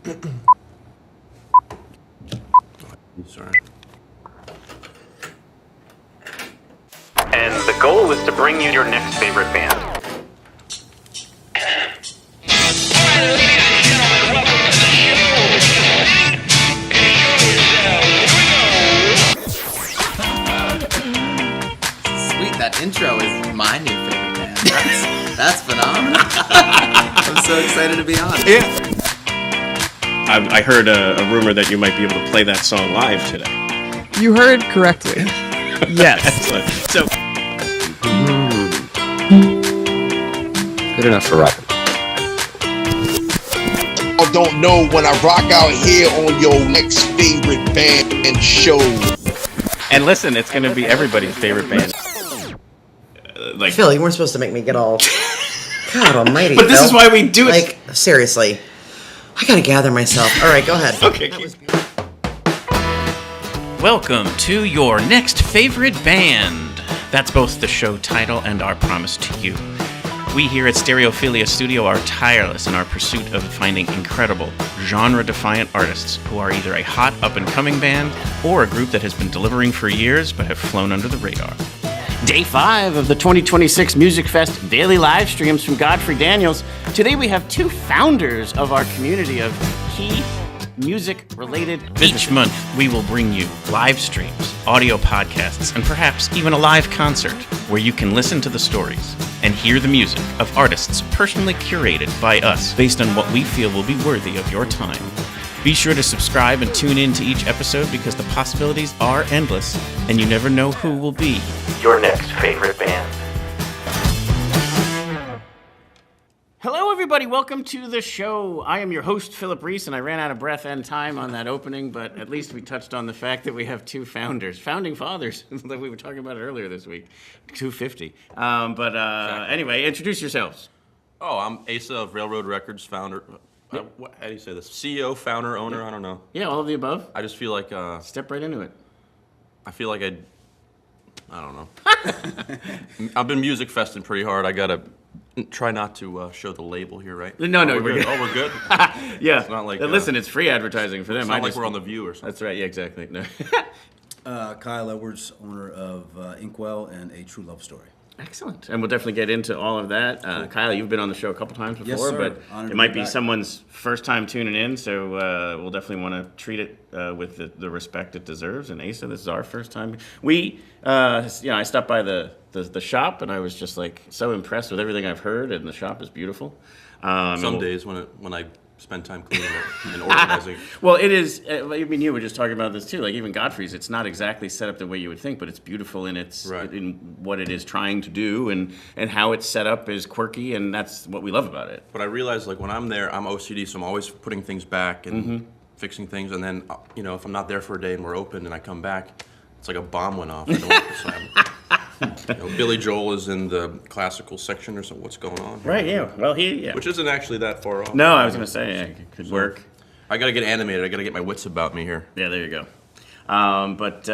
Sorry. And the goal is to bring you your next favorite band. Sweet, that intro is my new favorite band. That's phenomenal. I'm so excited to be on. Yeah. I heard a rumor that you might be able to play that song live today. You heard correctly. Yes. Excellent. So, good enough for rapping. I don't know when I rock out here on your next favorite band show. And listen, it's going to be everybody's favorite band. Phil, you weren't supposed to make me get all... God almighty, but this Phil. is why we do it. Like, seriously. I gotta gather myself. All right, go ahead. Okay. Welcome to your next favorite band. That's both the show title and our promise to you. We here at Stereophilia Studio are tireless in our pursuit of finding incredible, genre-defiant artists who are either a hot, up-and-coming band or a group that has been delivering for years but have flown under the radar. Day 5 of the 2026 Musikfest daily live streams from Godfrey Daniels. Today we have two founders of our community of key music-related businesses. Each month we will bring you live streams, audio podcasts, and perhaps even a live concert where you can listen to the stories and hear the music of artists personally curated by us based on what we feel will be worthy of your time. Be sure to subscribe and tune in to each episode because the possibilities are endless and you never know who will be your next favorite band. Hello, everybody. Welcome to the show. I am your host, Philip Reese, and I ran out of breath and time on that opening, but at least we touched on the fact that we have two founding fathers that we were talking about earlier this week, 250. Anyway, introduce yourselves. Oh, I'm Asa of Railroad Records, founder. How do you say this? CEO, founder, owner. I don't know. Yeah, all of the above. I just feel like Step right into it. I feel like I don't know. I've been music festing pretty hard. I gotta try not to show the label here, right? No, we're good. Oh, we're good. Yeah. It's not like listen, it's free advertising for them. It's not like we're on The View or something. That's right. Yeah, exactly. No. Kyle Edwards, owner of Inkwell and A True Love Story. Excellent. And we'll definitely get into all of that. Cool. Kyle, you've been on the show a couple times before, Yes, sir. but Honored it might to be be back. someone's first time tuning in, so we'll definitely want to treat it with the respect it deserves. And Asa, this is our first time. I stopped by the shop, and I was just like so impressed with everything I've heard, and the shop is beautiful. Some days when I spend time cleaning it and organizing. Well, it is. I mean, you were just talking about this too. Like even Godfrey's, it's not exactly set up the way you would think, but it's beautiful in in what it is trying to do, and how it's set up is quirky, and that's what we love about it. But I realize like when I'm there, I'm OCD, so I'm always putting things back and fixing things, and then if I'm not there for a day and we're open and I come back, it's like a bomb went off. Billy Joel is in the classical section or something. What's going on? Right. Yeah. Well, which isn't actually that far off. No, I was gonna say it could work. I gotta get animated. I gotta get my wits about me here. Yeah, there you go. But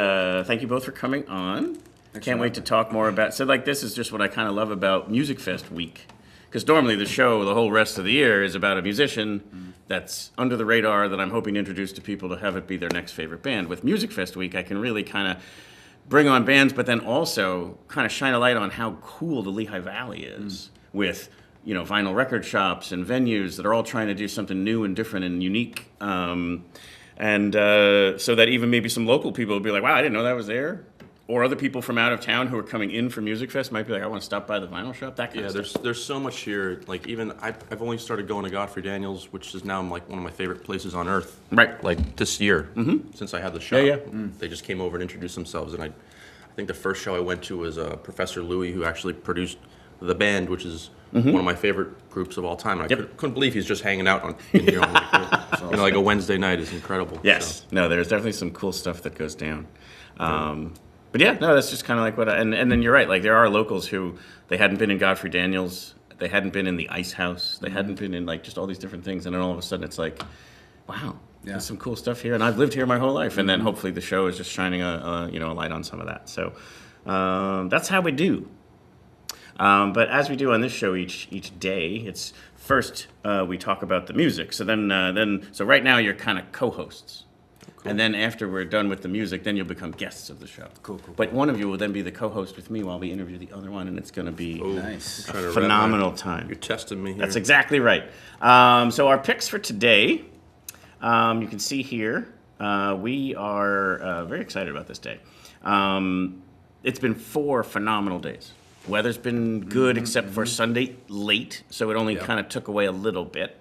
thank you both for coming on. Can't wait to talk more about. So, like, this is just what I kind of love about Musikfest week, because normally the show, the whole rest of the year, is about a musician that's under the radar that I'm hoping to introduce to people to have it be their next favorite band. With Musikfest week, I can really kind of bring on bands, but then also kind of shine a light on how cool the Lehigh Valley is with, vinyl record shops and venues that are all trying to do something new and different and unique. So that even maybe some local people will be like, wow, I didn't know that was there. Or other people from out of town who are coming in for Musikfest might be like, I want to stop by the vinyl shop, that kind of stuff. There's so much here. Like even I've only started going to Godfrey Daniels, which is now like one of my favorite places on earth. Right. Like this year, since I had the show. Yeah. They just came over and introduced themselves, and I think the first show I went to was Professor Louie, who actually produced The Band, which is one of my favorite groups of all time. And I couldn't believe he's just hanging out in here on like a Wednesday night is incredible. Yes. So. No, there's definitely some cool stuff that goes down. But yeah, no, that's just kind of like what and then you're right. Like there are locals who they hadn't been in Godfrey Daniels, they hadn't been in the Ice House, they hadn't been in like just all these different things, and then all of a sudden it's like, wow, there's some cool stuff here, and I've lived here my whole life. And then hopefully the show is just shining a light on some of that. So that's how we do. But as we do on this show each day, it's first we talk about the music. So so right now you're kind of co-hosts. And then after we're done with the music, then you'll become guests of the show. Cool. But one of you will then be the co-host with me while we interview the other one, and it's going to be Nice. a phenomenal time. You're testing me here. That's exactly right. So our picks for today, you can see here, we are very excited about this day. It's been 4 phenomenal days. Weather's been good except for Sunday late, so it only kind of took away a little bit.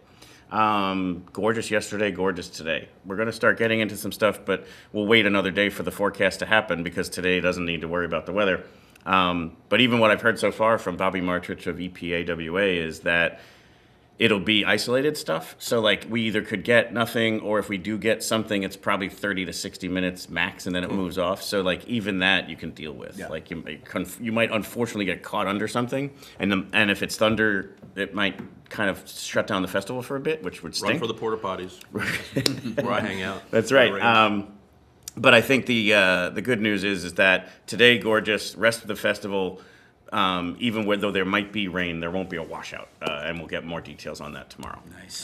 Gorgeous yesterday, gorgeous today. We're going to start getting into some stuff, but we'll wait another day for the forecast to happen because today doesn't need to worry about the weather. But even what I've heard so far from Bobby Martrich of EPAWA is that it'll be isolated stuff. So like we either could get nothing, or if we do get something, it's probably 30 to 60 minutes max, and then it moves off. So like even that you can deal with. Yeah. Like you might unfortunately get caught under something, and if it's thunder, it might kind of shut down the festival for a bit, which would stink. Run for the porta potties where I hang out. That's right. But I think the good news is that today, gorgeous. Rest of the festival, even though there might be rain, there won't be a washout, and we'll get more details on that tomorrow. Nice.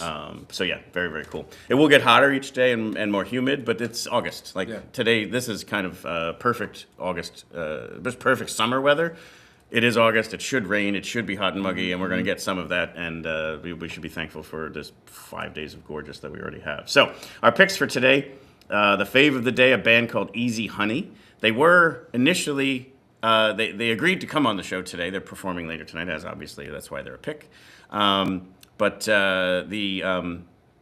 So yeah, very, very cool. It will get hotter each day and more humid, but it's August. Today, this is kind of perfect August, just perfect summer weather. It is August. It should rain. It should be hot and muggy, and we're going to get some of that. And we should be thankful for this 5 days of gorgeous that we already have. So our picks for today, the fave of the day, a band called Easy Honey. They were initially, they agreed to come on the show today. They're performing later tonight, as obviously that's why they're a pick. But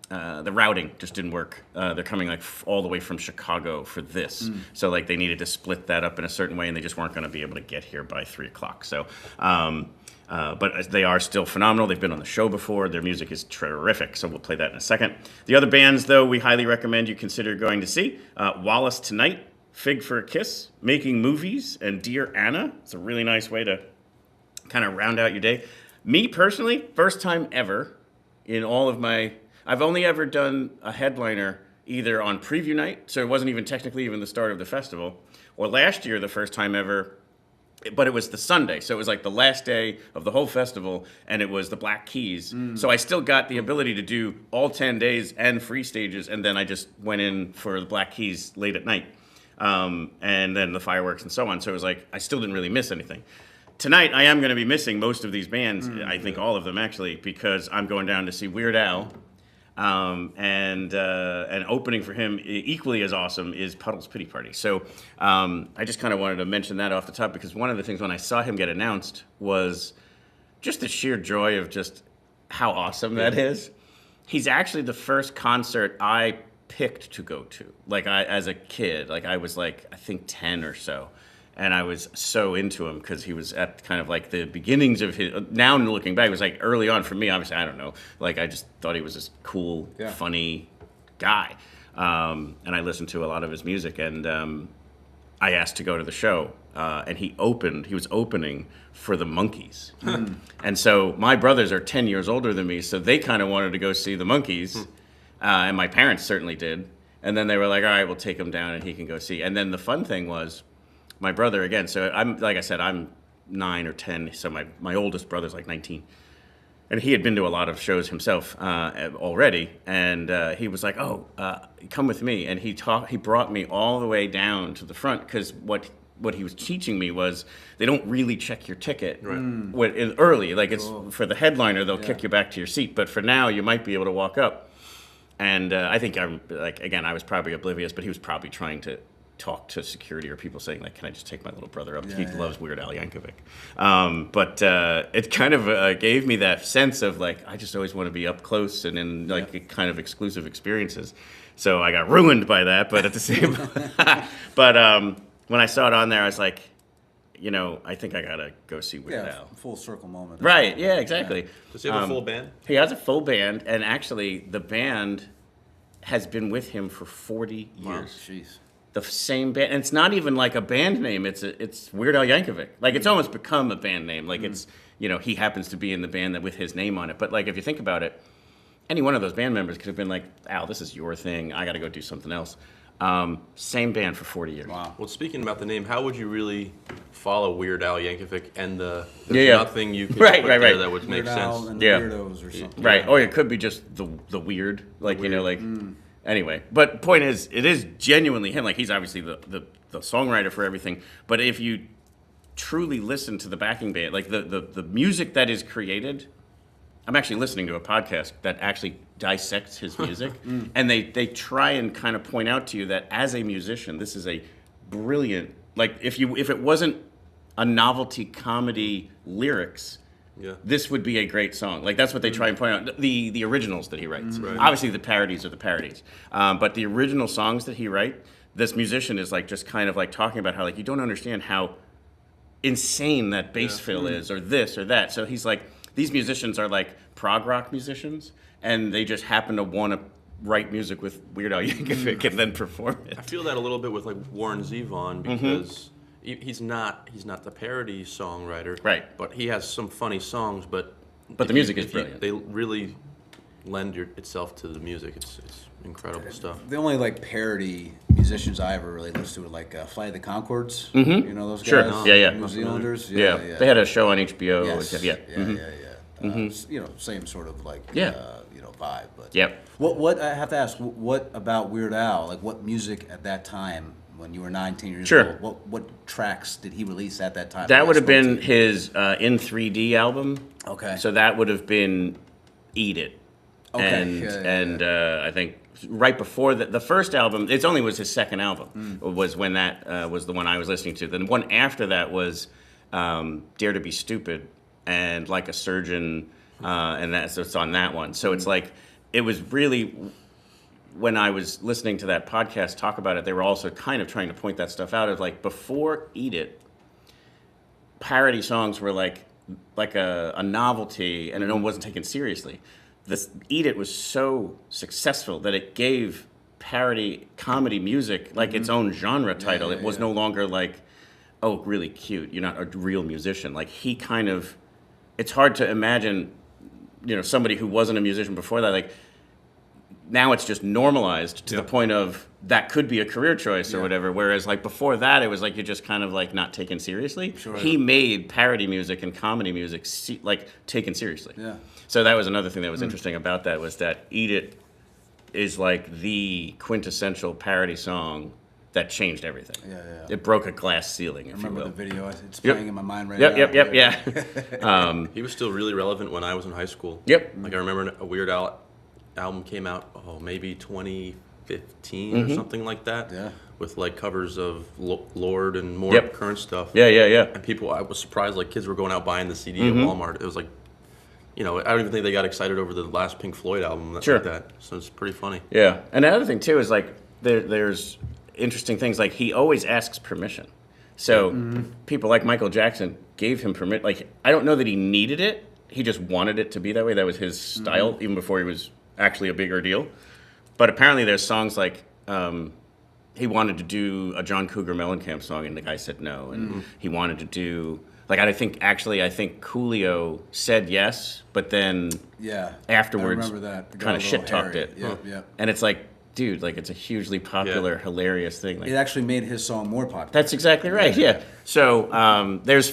the routing just didn't work. They're coming like all the way from Chicago for this. So like they needed to split that up in a certain way, and they just weren't going to be able to get here by 3 o'clock. So, but they are still phenomenal. They've been on the show before. Their music is terrific. So we'll play that in a second. The other bands, though, we highly recommend you consider going to see. Wallace Tonight, Fig for a Kiss, Making Movies, and Dear Anna. It's a really nice way to kind of round out your day. Me personally, first time ever in all of my... I've only ever done a headliner either on preview night, so it wasn't even technically even the start of the festival, or last year the first time ever, but it was the Sunday, so it was like the last day of the whole festival, and it was the Black Keys. So I still got the ability to do all 10 days and free stages, and then I just went in for the Black Keys late at night, and then the fireworks and so on. So it was like I still didn't really miss anything. Tonight, I am going to be missing most of these bands, I think all of them actually, because I'm going down to see Weird Al. And opening for him equally as awesome is Puddle's Pity Party. So I just kind of wanted to mention that off the top because one of the things when I saw him get announced was just the sheer joy of just how awesome that is. He's actually the first concert I picked to go to. Like as a kid, like I was like, I think 10 or so. And I was so into him because he was at kind of like the beginnings of his. Now looking back, it was like early on for me. Obviously, I don't know. Like I just thought he was this cool, funny guy, and I listened to a lot of his music. And I asked to go to the show, and he was opening for the Monkees. And so my brothers are 10 years older than me, so they kind of wanted to go see the Monkees, and my parents certainly did. And then they were like, "All right, we'll take him down, and he can go see." And then the fun thing was. My brother, again, so I'm, like I said, I'm 9 or 10, so my oldest brother's like 19. And he had been to a lot of shows himself already, and he was like, come with me. And he brought me all the way down to the front, because what he was teaching me was they don't really check your ticket early. Like it's for the headliner, they'll kick you back to your seat. But for now, you might be able to walk up. And I think, I was probably oblivious, but he was probably trying to talk to security or people saying like, can I just take my little brother up? He loves Weird Al Yankovic. But it kind of gave me that sense of like, I just always want to be up close and in like kind of exclusive experiences. So I got ruined by that, but at the same but when I saw it on there, I was like, I think I gotta go see Weird Al. Full circle moment. Right, yeah, exactly. Does he have a full band? He has a full band, and actually the band has been with him for 40 years. Wow, jeez. The same band, and it's not even like a band name. It's Weird Al Yankovic. Like it's almost become a band name. Like it's he happens to be in the band with his name on it. But like if you think about it, any one of those band members could have been like, Al, this is your thing. I got to go do something else. Same band for 40 years. Wow. Well, speaking about the name, how would you really follow Weird Al Yankovic and there's Yeah. nothing you could Right, put right, there right. that would make Weird Al sense? and the Yeah. Weirdos or something. Right. Or it could be just the weird, like, you know, like, anyway. But point is, it is genuinely him. Like, he's obviously the songwriter for everything. But if you truly listen to the backing band, like the music that is created, I'm actually listening to a podcast that actually dissects his music. And they try and kind of point out to you that as a musician, this is a brilliant, like, if it wasn't a novelty comedy lyrics, Yeah. this would be a great song. Like, that's what they try and point out. The originals that he writes. Right. Obviously, the parodies are the parodies. But the original songs that he writes, this musician is, like, just kind of, like, talking about how, like, you don't understand how insane that bass fill is, or this or that. So he's like, these musicians are, like, prog rock musicians, and they just happen to want to write music with Weird Al Yankovic and then perform it. I feel that a little bit with like Warren Zevon because he's not the parody songwriter, Right. But he has some funny songs. But the music is brilliant. They really lend itself to the music. It's incredible stuff. The only like parody musicians I ever really listened to were like Flight of the Conchords. You know those guys? Sure. Yeah. New Zealanders. Yeah. They had a show on HBO. Yes. Yeah. You know, same sort of like Yeah. you know, vibe. But Yep. what I have to ask, what about Weird Al? Like, what music at that time when you were 19 years Sure. old? What tracks did he release at that time? That would have spoke been to you? his In 3D album. Okay. So that would have been Eat It. Okay. And Yeah. I think right before the first album, it only was his second album, was when that was the one I was listening to. Then the one after that was Dare to Be Stupid and Like a Surgeon, and so it's on that one. So it's like, it was really, when I was listening to that podcast talk about it, they were also kind of trying to point that stuff out of like, before Eat It, parody songs were like a novelty, and it wasn't taken seriously. This Eat It was so successful that it gave parody comedy music like its own genre title. It was no longer like, oh, really cute, you're not a real musician. Like, he kind of, it's hard to imagine, you know, somebody who wasn't a musician before that, like, now it's just normalized to the point of that could be a career choice or whatever. Whereas like before that, it was like you're just kind of like not taken seriously. Sure. He made parody music and comedy music like taken seriously. Yeah. So that was another thing that was interesting about that, was that Eat It is like the quintessential parody song that changed everything. Yeah. It broke a glass ceiling, if you Remember will. the video? It's playing in my mind right Yep, now. yeah. He was still really relevant when I was in high school. Yep. Like I remember a Weird Al album came out, maybe 2015 or something like that. Yeah. With like covers of Lord and more Yep. current stuff. Yeah. And I was surprised, like kids were going out buying the CD at Walmart. It was like, you know, I don't even think they got excited over the last Pink Floyd album Sure. like that. So it's pretty funny. Yeah, and another thing too is like there's interesting things, like he always asks permission. So people like Michael Jackson gave him permission. Like, I don't know that he needed it. He just wanted it to be that way. That was his style, even before he was actually a bigger deal. But apparently there's songs like he wanted to do a John Cougar Mellencamp song, and the guy said no. And he wanted to do, like, I think Coolio said yes, but then afterwards I remember that. kind of shit-talked it. Yep. And it's like, dude, like, it's a hugely popular, hilarious thing. Like, It actually made his song more popular. that's exactly right. Yeah. So there's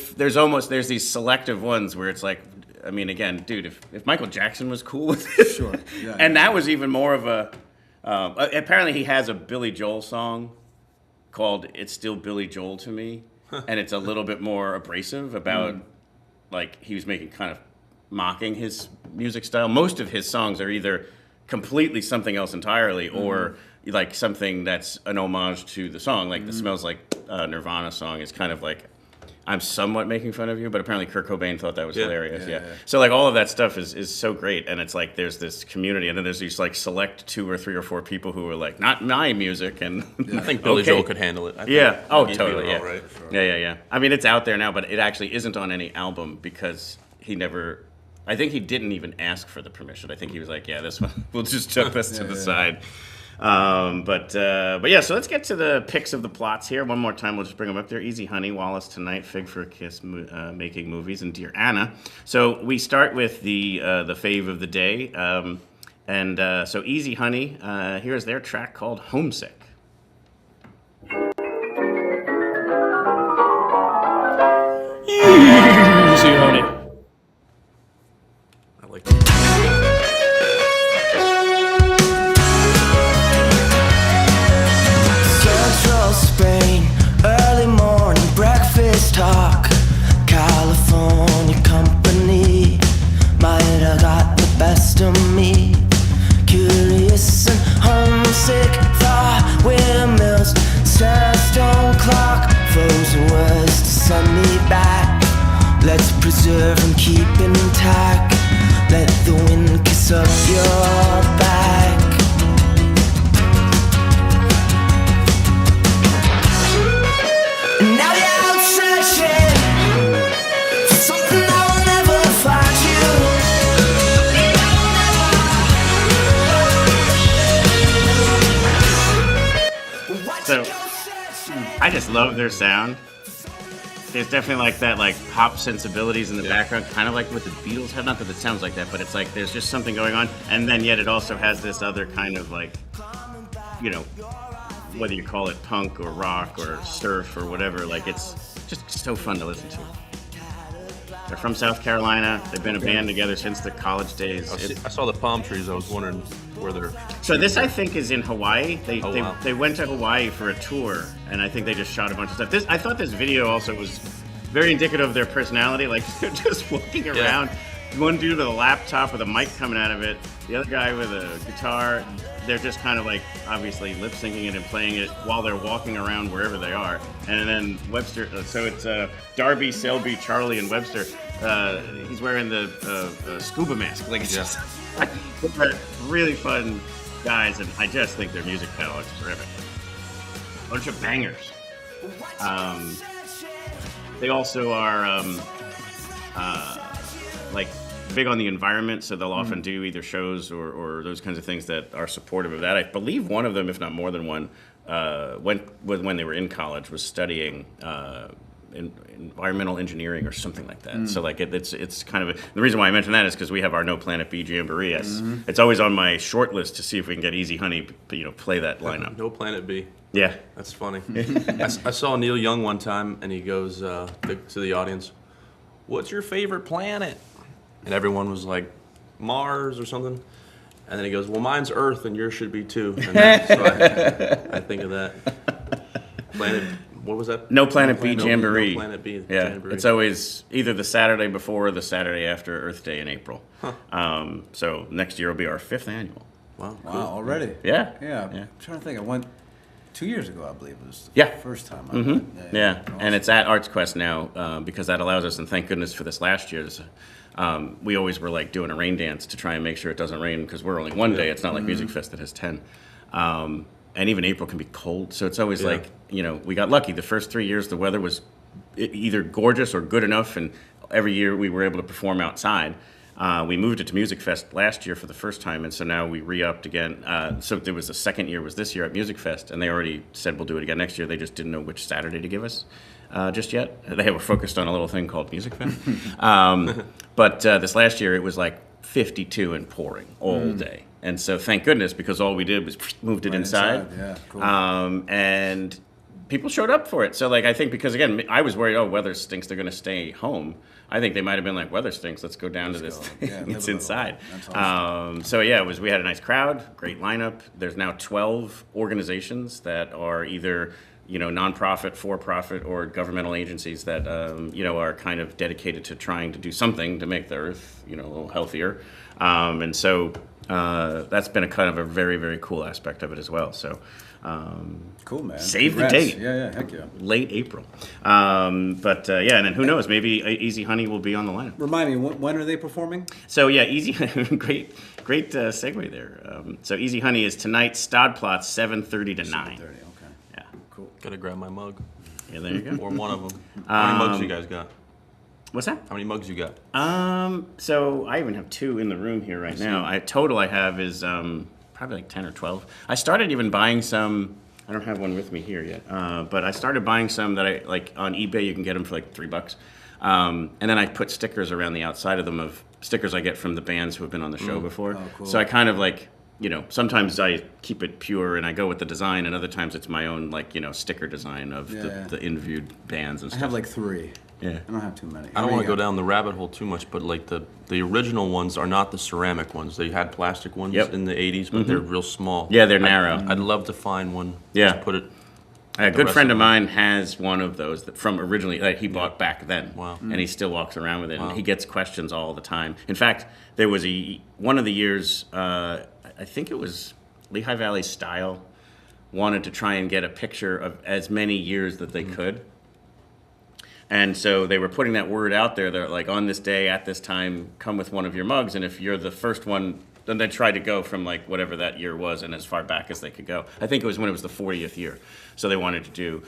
these selective ones where it's like, I mean, again, dude, if Michael Jackson was cool with it, Sure. Yeah, and that was even more of a. Apparently, he has a Billy Joel song called "It's Still Billy Joel to Me," and it's a little bit more abrasive about, like, he was making kind of mocking his music style. Most of his songs are either completely something else entirely, or like something that's an homage to the song. Like the "Smells Like Nirvana" song is kind of like, I'm somewhat making fun of you, but apparently Kurt Cobain thought that was hilarious. Yeah. So like all of that stuff is so great, and it's like there's this community, and then there's these like select 2 or 3 or 4 people who are like, not my music, and I think Billy Joel could handle it. I think Oh, he'd be totally. Yeah. all right. Yeah. I mean, it's out there now, but it actually isn't on any album because he never. I think he didn't even ask for the permission. I think he was like, yeah, this one, we'll just chuck this to the side. But yeah, so let's get to the picks of the plots here. One more time, we'll just bring them up there. Easy Honey, Wallace Tonight, Fig for a Kiss, Making Movies, and Dear Anna. So we start with the fave of the day. So Easy Honey, here's their track called Homesick. send me back. Let's preserve and keep intact. Let the wind kiss up your back. And now you're out searching for something that will never find you. So, I just love their sound. There's definitely like that like pop sensibilities in the background, kind of like what the Beatles have. Not that it sounds like that, but it's like there's just something going on. And then yet it also has this other kind of like, you know, whether you call it punk or rock or surf or whatever, like it's just so fun to listen to. They're from South Carolina. They've been a band together since the college days. I saw the palm trees. I was wondering where they're. So this, I think, is in Hawaii. Wow. They went to Hawaii for a tour, and I think they just shot a bunch of stuff. I thought this video also was very indicative of their personality. Like they're just walking around. One dude with a laptop with a mic coming out of it. The other guy with a guitar. They're just kind of like obviously lip syncing it and playing it while they're walking around wherever they are. And then Webster. So it's Darby, Selby, Charlie, and Webster. He's wearing the scuba mask. Like it's just they're really fun guys, and I just think their music catalog is terrific. Bunch of bangers. They also are like big on the environment, so they'll often do either shows or those kinds of things that are supportive of that. I believe one of them, if not more than one, when they were in college, was studying environmental engineering or something like that. So like it's kind of the reason why I mentioned that is because we have our No Planet B Jamboree. It's always on my short list to see if we can get Easy Honey, play that lineup. No Planet B. Yeah, That's funny. I saw Neil Young one time, and he goes to the audience, "What's your favorite planet?" And everyone was like, "Mars" or something. And then he goes, "Well, mine's Earth, and yours should be too." And so I think of that. Planet. What was that? No Planet B Jamboree. No Planet B Yeah, Jamboree. it's always either the Saturday before or the Saturday after Earth Day in April. So next year will be our 5th annual. Wow. Wow, already? Yeah. Yeah. Yeah. I'm trying to think. I went 2 years ago, I believe. It was the Yeah. first time I went. Yeah, Awesome. and it's at Arts Quest now because that allows us, and thank goodness for this last year's. We always were like doing a rain dance to try and make sure it doesn't rain because we're only one day. It's not like Musikfest that has 10. And even April can be cold, so it's always like, we got lucky. The first 3 years, the weather was either gorgeous or good enough, and every year we were able to perform outside. We moved it to Musikfest last year for the first time, and so now we re-upped again. So there was the second year was this year at Musikfest, and they already said we'll do it again next year. They just didn't know which Saturday to give us just yet. They were focused on a little thing called Musikfest. But this last year, it was like 52 and pouring all day. And so thank goodness, because all we did was moved it inside. Yeah, cool. And people showed up for it. So, like, I think because, again, I was worried, weather stinks, they're going to stay home. I think they might have been like, weather stinks, let's go down to this thing. Yeah, it's live a inside. little. That's awesome. So, yeah, we had a nice crowd, great lineup. There's now 12 organizations that are either, nonprofit, for-profit, or governmental agencies that, are kind of dedicated to trying to do something to make the Earth, a little healthier. And so that's been a kind of a very, very cool aspect of it as well. So, Cool, man. Save Congrats. the date. Yeah, heck yeah. Late April. And then who knows? Maybe Easy Honey will be on the lineup. Remind me, when are they performing? So yeah, Easy great segue there. So Easy Honey is tonight, Stadplatz, 7:30 to 9. 7:30, okay. Yeah. Cool. Gotta grab my mug. Yeah, there you go. Or one of them. How many mugs you guys got? What's that? How many mugs you got? So I even have 2 in the room here right now. Total I have is probably like 10 or 12. I started even buying some. I don't have one with me here yet, but I started buying some that I like on eBay. You can get them for like $3, and then I put stickers around the outside of them of stickers I get from the bands who have been on the show before. Oh, cool. So I kind of like, sometimes I keep it pure and I go with the design, and other times it's my own like sticker design of the interviewed bands and I stuff. have like 3. Yeah. I don't have too many. I don't want to go down the rabbit hole too much, but like the original ones are not the ceramic ones. They had plastic ones in the 80s, but they're real small. Yeah, they're narrow. I'd love to find one. Yeah. Just put it. A good friend of mine has one of those from originally that he bought back then. Wow. And he still walks around with it. And he gets questions all the time. In fact, there was one of the years, I think it was Lehigh Valley Style, wanted to try and get a picture of as many years that they could. And so they were putting that word out there. They're like, on this day, at this time, come with one of your mugs. And if you're the first one, then they tried to go from like whatever that year was and as far back as they could go. I think it was when it was the 40th year. So they wanted to do,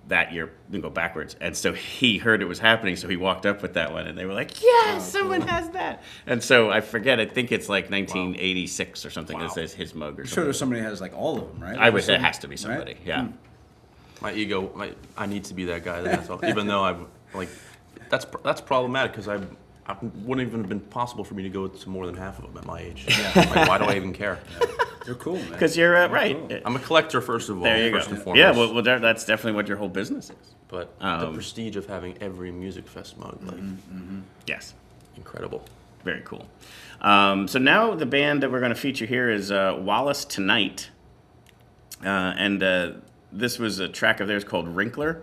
that year and go backwards. And so he heard it was happening, so he walked up with that one. And they were like, yes, someone has that. And so I forget, I think it's like 1986 or something. It says his mug or I'm something. sure there's somebody who has like all of them, right? I would say it has to be somebody, Right? yeah. My ego, I need to be that guy. That's all. Even though that's problematic because I wouldn't even have been possible for me to go to more than half of them at my age. Like, why do I even care? You're cool, man. Because you're right. Cool. I'm a collector first of all. There you first go. and foremost. Yeah, well, that's definitely what your whole business is. But the prestige of having every Musikfest mug, Yes. incredible. Very cool. So now the band that we're going to feature here is Wallace Tonight. And this was a track of theirs called Wrinkler.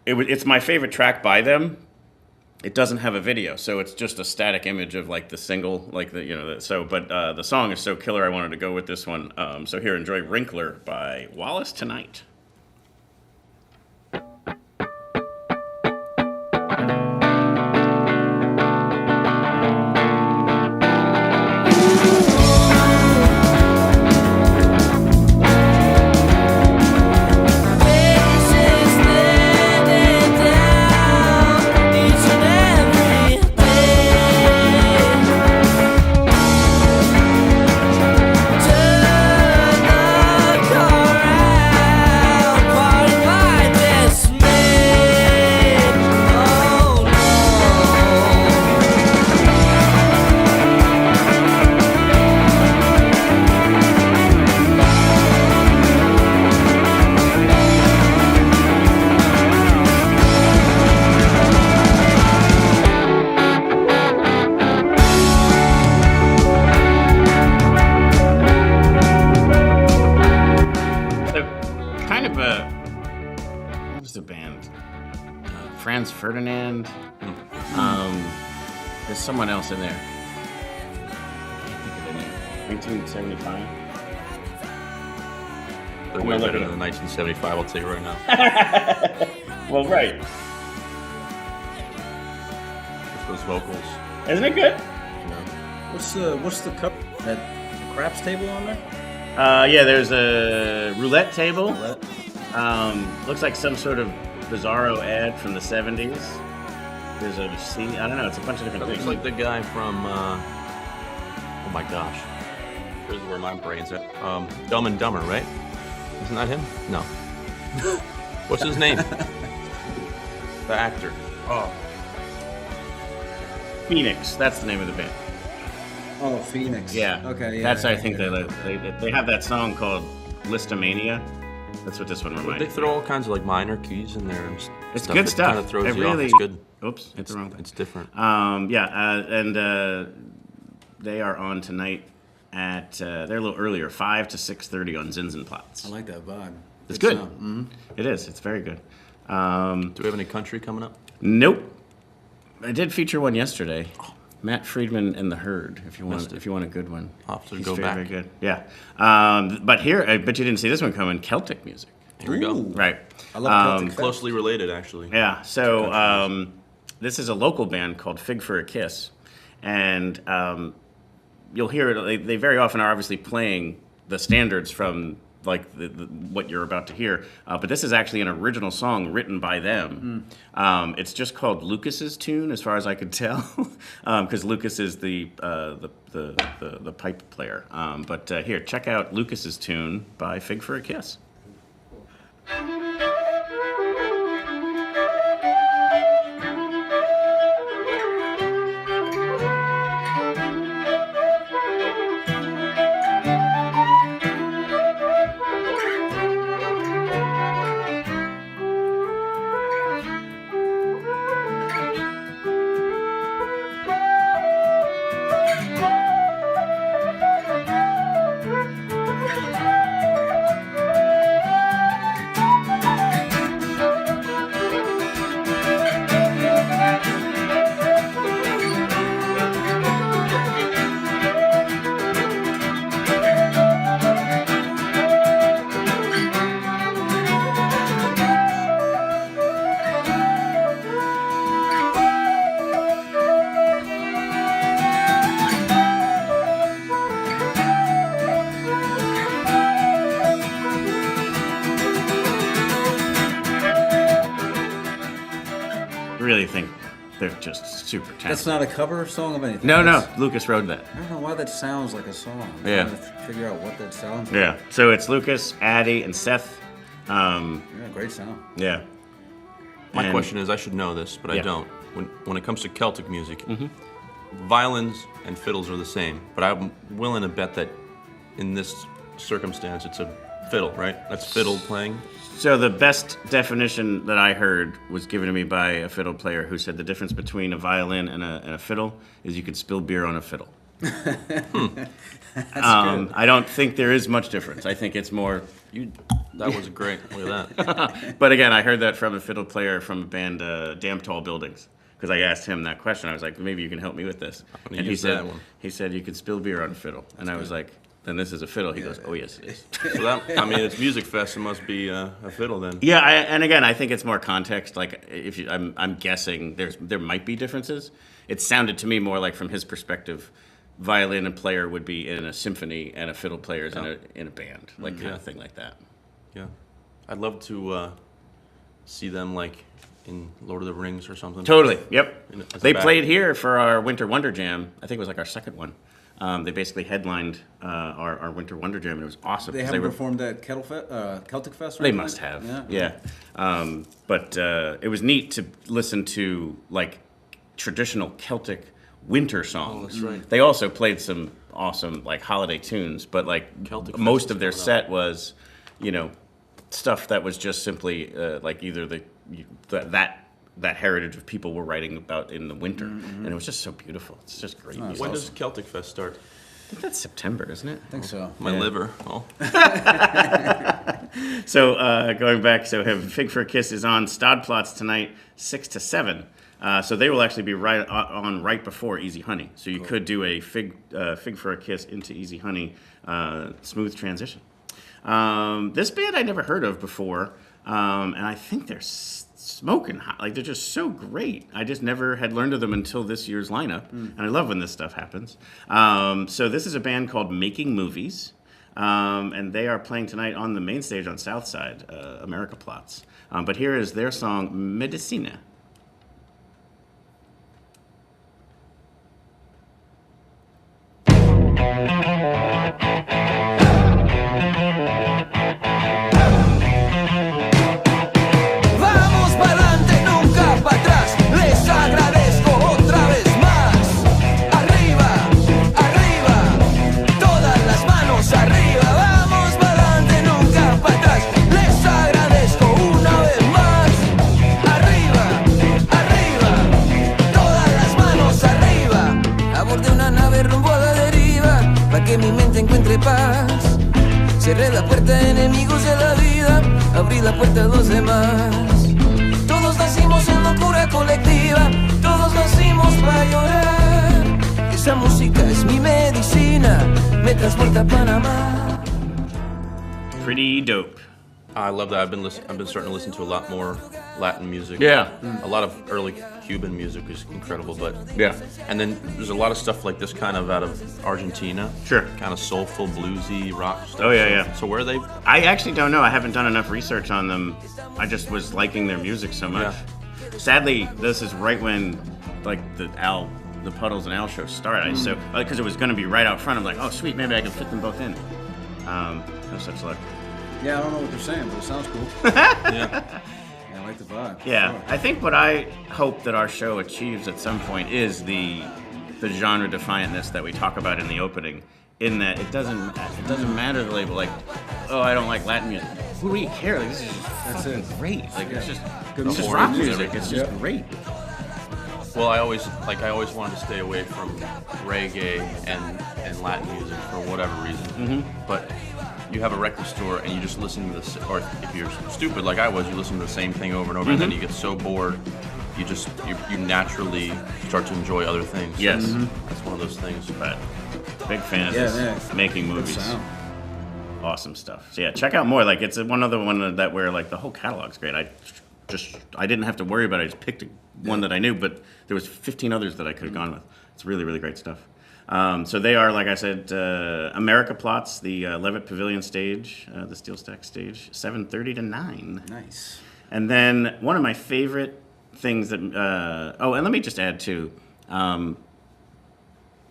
It's my favorite track by them. It doesn't have a video, so it's just a static image of like the single, like the But the song is so killer, I wanted to go with this one. So here, enjoy Wrinkler by Wallace Tonight. Franz Ferdinand. There's someone else in there. I can't think of the name. 1975. They're way better than 1975, I'll tell you right now. Well, right. With those vocals. Isn't it good? What's the cup? That craps table on there? Yeah, there's a roulette table. Roulette? Looks like some sort of bizarro ad from the 70s. There's a scene, I don't know, it's a bunch of different That things. looks like the guy from, oh my gosh. Here's where my brain's at. Dumb and Dumber, right? Isn't that him? No. What's his name? The actor. Oh. Phoenix, that's the name of the band. Oh, Phoenix. Yeah. Okay. Yeah, That's yeah, I think they have that song called Listomania. That's what this one reminds me. They throw all kinds of like minor keys in there and It's stuff. good It stuff. kind of throws It you really. off. It's good. Oops, hit the wrong thing. It's different. They are on tonight at they're a little earlier, 5 to 6:30 on Zinsenplatz. I like that vibe. It's good. Mm-hmm. It is. It's very good. Do we have any country coming up? Nope. I did feature one yesterday. Matt Friedman and the Herd. If you want a good one, I'll have to He's go very, back. very good. Yeah. But here, I bet you didn't see this one coming. Celtic music. Here we go. Right. I love Celtic Closely related, actually. Yeah. So this is a local band called Fig for a Kiss, and you'll hear it. They very often are obviously playing the standards from like what you're about to hear, but this is actually an original song written by them. It's just called Lucas's Tune, as far as I could tell, because Lucas is the pipe player. But here, check out Lucas's Tune by Fig for a Kiss. They're just super talented. That's not a cover song of anything. No, That's- Lucas wrote that. I don't know why that sounds like a song. I'm Yeah. trying to figure out what that sounds like. Yeah. So it's Lucas, Addie, and Seth. Yeah, great sound. Yeah. My And- question is, I should know this, but I Yeah. don't. When it comes to Celtic music, violins and fiddles are the same, but I'm willing to bet that in this circumstance, it's a fiddle, right? That's fiddle playing. So the best definition that I heard was given to me by a fiddle player who said the difference between a violin and a fiddle is you could spill beer on a fiddle. I don't think there is much difference. I think it's more. That was great. Look at that. But again, I heard that from a fiddle player from a band, Damn Tall Buildings, because I asked him that question. I was like, maybe you can help me with this. gonna And he use said, that one. you could spill beer on a fiddle. And I was like, then this is a fiddle. He goes, oh yes, it is. So that, I mean, it's Musikfest. It must be a fiddle then. Yeah, and again, I think it's more context. Like, if you, I'm guessing there might be differences. It sounded to me more like, from his perspective, violin and player would be in a symphony and a fiddle player is in a band, like kind of thing like that. Yeah, I'd love to see them like in Lord of the Rings or something. Totally. Yep. As a They back- played here for our Winter Wonder Jam. I think it was like our second one. They basically headlined our Winter Wonder Jam, and it was awesome. They 'cause haven't were- performed at Celtic Fest? Or They anything? must have. Yeah. Yeah. But it was neat to listen to like traditional Celtic winter songs. that's right. They also played some awesome like holiday tunes, but like Celtic most Fest of their is coming set was, stuff that was just simply like either that heritage of people were writing about in the winter, and it was just so beautiful. It's just great. music. When does Celtic Fest start? I think that's September, isn't it? I think so. My liver. Oh, So going back, Fig for a Kiss is on Platz tonight, 6 to 7. So they will actually be right before Easy Honey. So you could do a Fig for a Kiss into Easy Honey, smooth transition. This band I never heard of before, and I think they're smoking hot. Like, they're just so great. I just never had learned of them until this year's lineup, and I love when this stuff happens. So this is a band called Making Movies. And they are playing tonight on the main stage on Southside, America Platz. But here is their song, Medicina. Vamos pa'lante, nunca para atrás. Les agradezco otra vez más. Arriba, arriba, todas las manos arriba. Vamos pa'lante, nunca para atrás. Les agradezco una vez más. Arriba, arriba, todas las manos arriba. Abordé una nave rumbo a la deriva, para que mi mente encuentre paz. Cerré la puerta a enemigos de la vida, abrí la puerta a los demás. Todos nacimos en locura colectiva, todos nacimos para llorar. Esa música es mi medicina, me transporta a Panamá. Pretty dope. I love that. I've been starting to listen to a lot more Latin music. Yeah. A lot of early Cuban music is incredible, but Yeah. And then there's a lot of stuff like this kind of out of Argentina. Sure. Kind of soulful, bluesy rock stuff. Oh, yeah. So where are they? I actually don't know. I haven't done enough research on them. I just was liking their music so much. Sadly, this is right when like the Puddles and Al show started. So because it was going to be right out front, I'm like, oh sweet, maybe I can fit them both in. No such luck. Yeah, I don't know what they're saying, but it sounds cool. Yeah. I like the vibe. Yeah, Sure. I think what I hope that our show achieves at some point is the genre defiantness that we talk about in the opening. In that it doesn't matter the label. Like, oh, I don't like Latin music. Who do you care? Like, this is just fucking great. Like, it's just Good it's just music. rock music. music. It's just Yeah. great. Well, I always wanted to stay away from reggae and Latin music for whatever reason. But you have a record store and you just listen to this, or if you're stupid like I was, you listen to the same thing over and over, and then you get so bored, you naturally start to enjoy other things. So Yes. that's one of those things. But big fan of Yeah, this. yeah. Making Good movies. sound. Awesome stuff. So yeah, check out more. Like, it's one other one that where like the whole catalog's great. I didn't have to worry about it. I just picked one that I knew, but there was 15 others that I could have gone with. It's really, really great stuff. So they are, like I said, America Platz, the Levitt Pavilion stage, the Steel Stack stage, 7:30 to 9. Nice. And then one of my favorite things that. And let me just add too.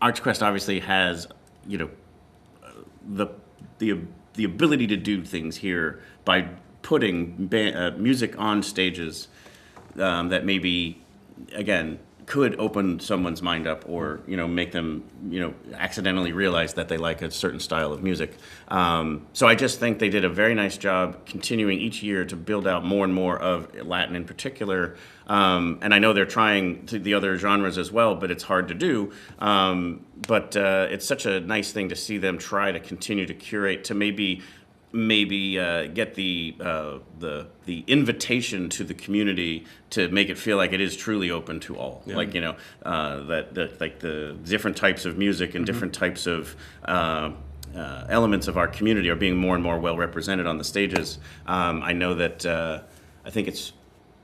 ArtsQuest obviously has, the ability to do things here by putting music on stages that maybe, again, could open someone's mind up or, make them, accidentally realize that they like a certain style of music. So I just think they did a very nice job continuing each year to build out more and more of Latin in particular. And I know they're trying the other genres as well, but it's hard to do. But it's such a nice thing to see them try to continue to curate, to maybe get the invitation to the community to make it feel like it is truly open to all. Yeah. Like that like the different types of music and different types of elements of our community are being more and more well represented on the stages. I know that I think it's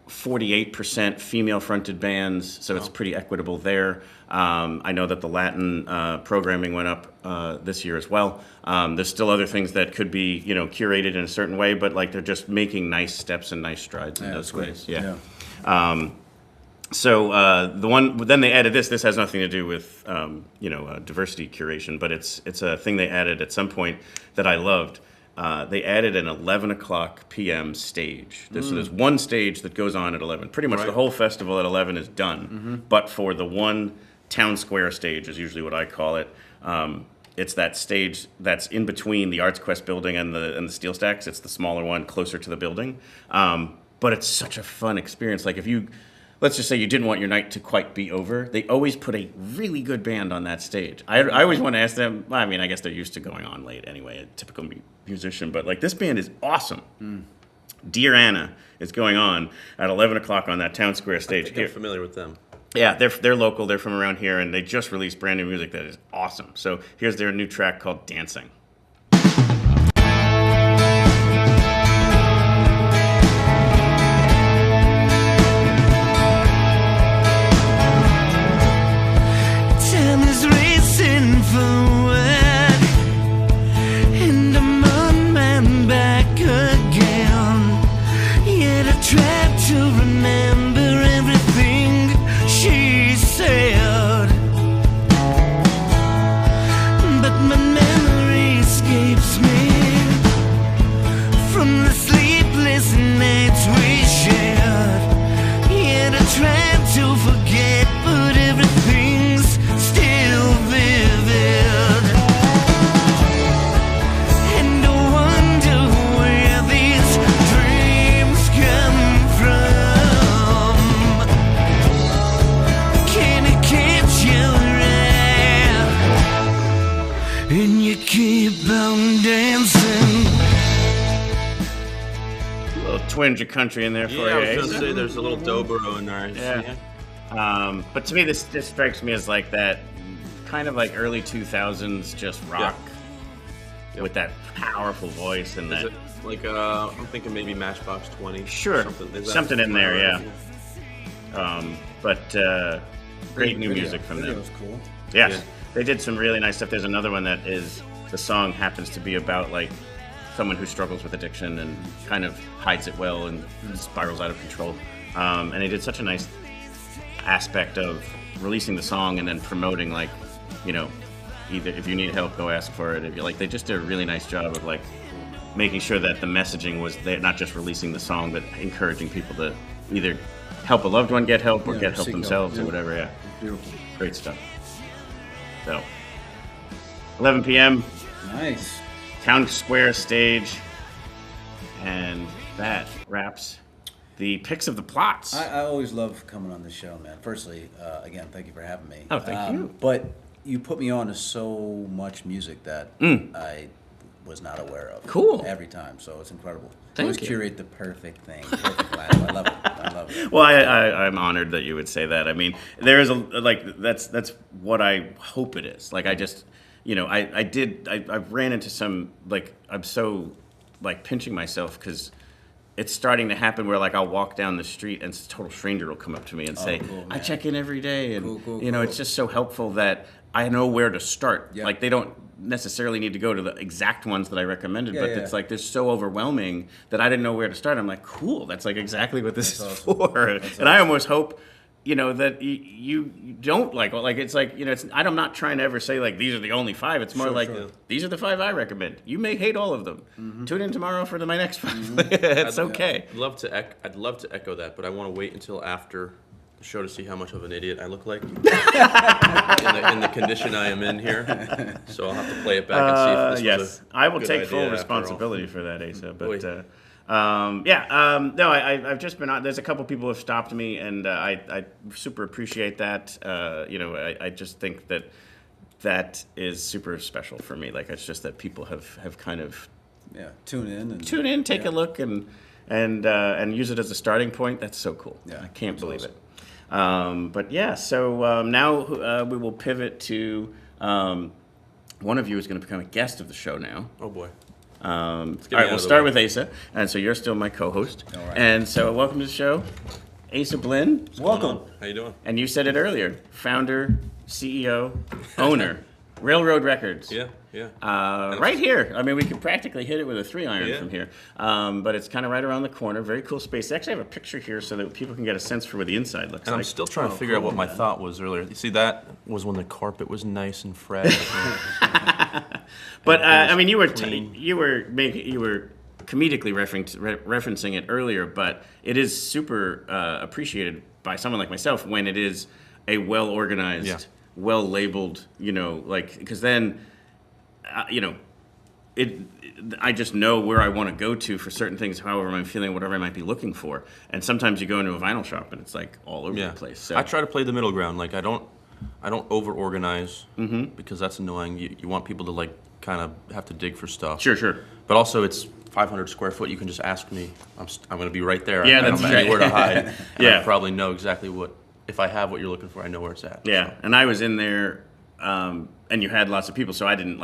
48% female-fronted bands, so it's pretty equitable there. I know that the Latin programming went up this year as well. There's still other things that could be, curated in a certain way, but like they're just making nice steps and nice strides in those ways. Yeah. Then they added this. This has nothing to do with diversity curation, but it's a thing they added at some point that I loved. They added an 11 o'clock p.m. stage. So there's one stage that goes on at 11. Pretty much the whole festival at 11 is done. But for the one town square stage is usually what I call it. It's that stage that's in between the ArtsQuest building and the steel stacks. It's the smaller one closer to the building. But it's such a fun experience. Like let's just say you didn't want your night to quite be over, they always put a really good band on that stage. I always want to ask them, I mean, I guess they're used to going on late anyway, a typical musician, but like this band is awesome. Dear Anna is going on at 11 o'clock on that town square stage. I think I'm familiar with them. Yeah, they're local, they're from around here, and they just released brand new music that is awesome. So here's their new track called Dancing. Twinge of country in there for you. Yeah, I was going to say there's a little dobro in there. Yeah. But to me, this strikes me as like that kind of like early 2000s just rock with that powerful voice and that. Is it like I'm thinking maybe Matchbox 20. Sure, something in there, yeah. But great new music from them. Was cool. Yes, they did some really nice stuff. There's another one that is the song happens to be about like someone who struggles with addiction and kind of hides it well and spirals out of control. And they did such a nice aspect of releasing the song and then promoting, like, either if you need help, go ask for it. If you like, they just did a really nice job of like making sure that the messaging was there, not just releasing the song, but encouraging people to either help a loved one get help or get help themselves or whatever. Yeah, Beautiful. Great stuff. So, 11 p.m. Nice. Town Square stage, and that wraps the picks of the plots. I always love coming on the show, man. Firstly, again, thank you for having me. Oh, thank you. But you put me on to so much music that I was not aware of. Cool. Every time, so it's incredible. Thank Always you. curate the perfect thing, perfect Latin. I love it. I love it. Well, I'm honored that you would say that. I mean, there is that's what I hope it is. Like, I just. I ran into some, like, I'm so, like, pinching myself because it's starting to happen where, like, I'll walk down the street and a total stranger will come up to me and say, cool, I check in every day. And, cool. it's just so helpful that I know where to start. Yeah. Like, they don't, necessarily need to go to the exact ones that I recommended, Yeah, but yeah. it's like they're so overwhelming that I didn't know where to start. I'm like, cool, that's like exactly what this That's is awesome. for. That's And I awesome. almost hope, that you don't like it's like, I'm not trying to ever say like these are the only 5. It's more Sure, like sure. these are the 5 I recommend. You may hate all of them. Mm-hmm. Tune in tomorrow for my next 5. It's okay. I'd love to echo that, but I want to wait until after the show to see how much of an idiot I look like in the condition I am in here. So I'll have to play it back and see if this Yes, was a I will good take idea full after all. responsibility for that, Asa. But Boy. no, I've just been on. There's a couple people who have stopped me, and I super appreciate that. I just think that is super special for me. Like it's just that people have kind of Tune in and tune in, take a look, and use it as a starting point. That's so cool. Yeah, I can't that's believe awesome. it. But yeah, so now we will pivot to one of you is going to become a guest of the show now. Oh boy. All out right, of we'll the start way. with Asa, and so you're still my co-host. All right. And so welcome to the show, Asa Blynn. welcome. How you doing? And you said it earlier, founder, CEO, owner, Railroad Records. Yeah. Right here. I mean, we could practically hit it with a 3-iron Yeah. from here. But it's kind of right around the corner. Very cool space. They actually have a picture here so that people can get a sense for what the inside looks And like. I'm still trying to figure out what my thought was earlier. You see, that was when the carpet was nice and fresh. But I mean, you were clean. you were comedically referencing it earlier, but it is super appreciated by someone like myself when it is a well organized, Yeah. well labeled. Because then, I just know where I want to go to for certain things, however I'm feeling, whatever I might be looking for. And sometimes you go into a vinyl shop and it's like all over the place. So I try to play the middle ground. Like I don't over organize because that's annoying. You want people to like kind of have to dig for stuff. Sure. But also it's 500 square foot. You can just ask me. I'm going to be right there. Yeah, I don't that's have right. anywhere to hide. And Yeah. I probably know exactly what. If I have what you're looking for, I know where it's at. Yeah, and I was in there, and you had lots of people, so I didn't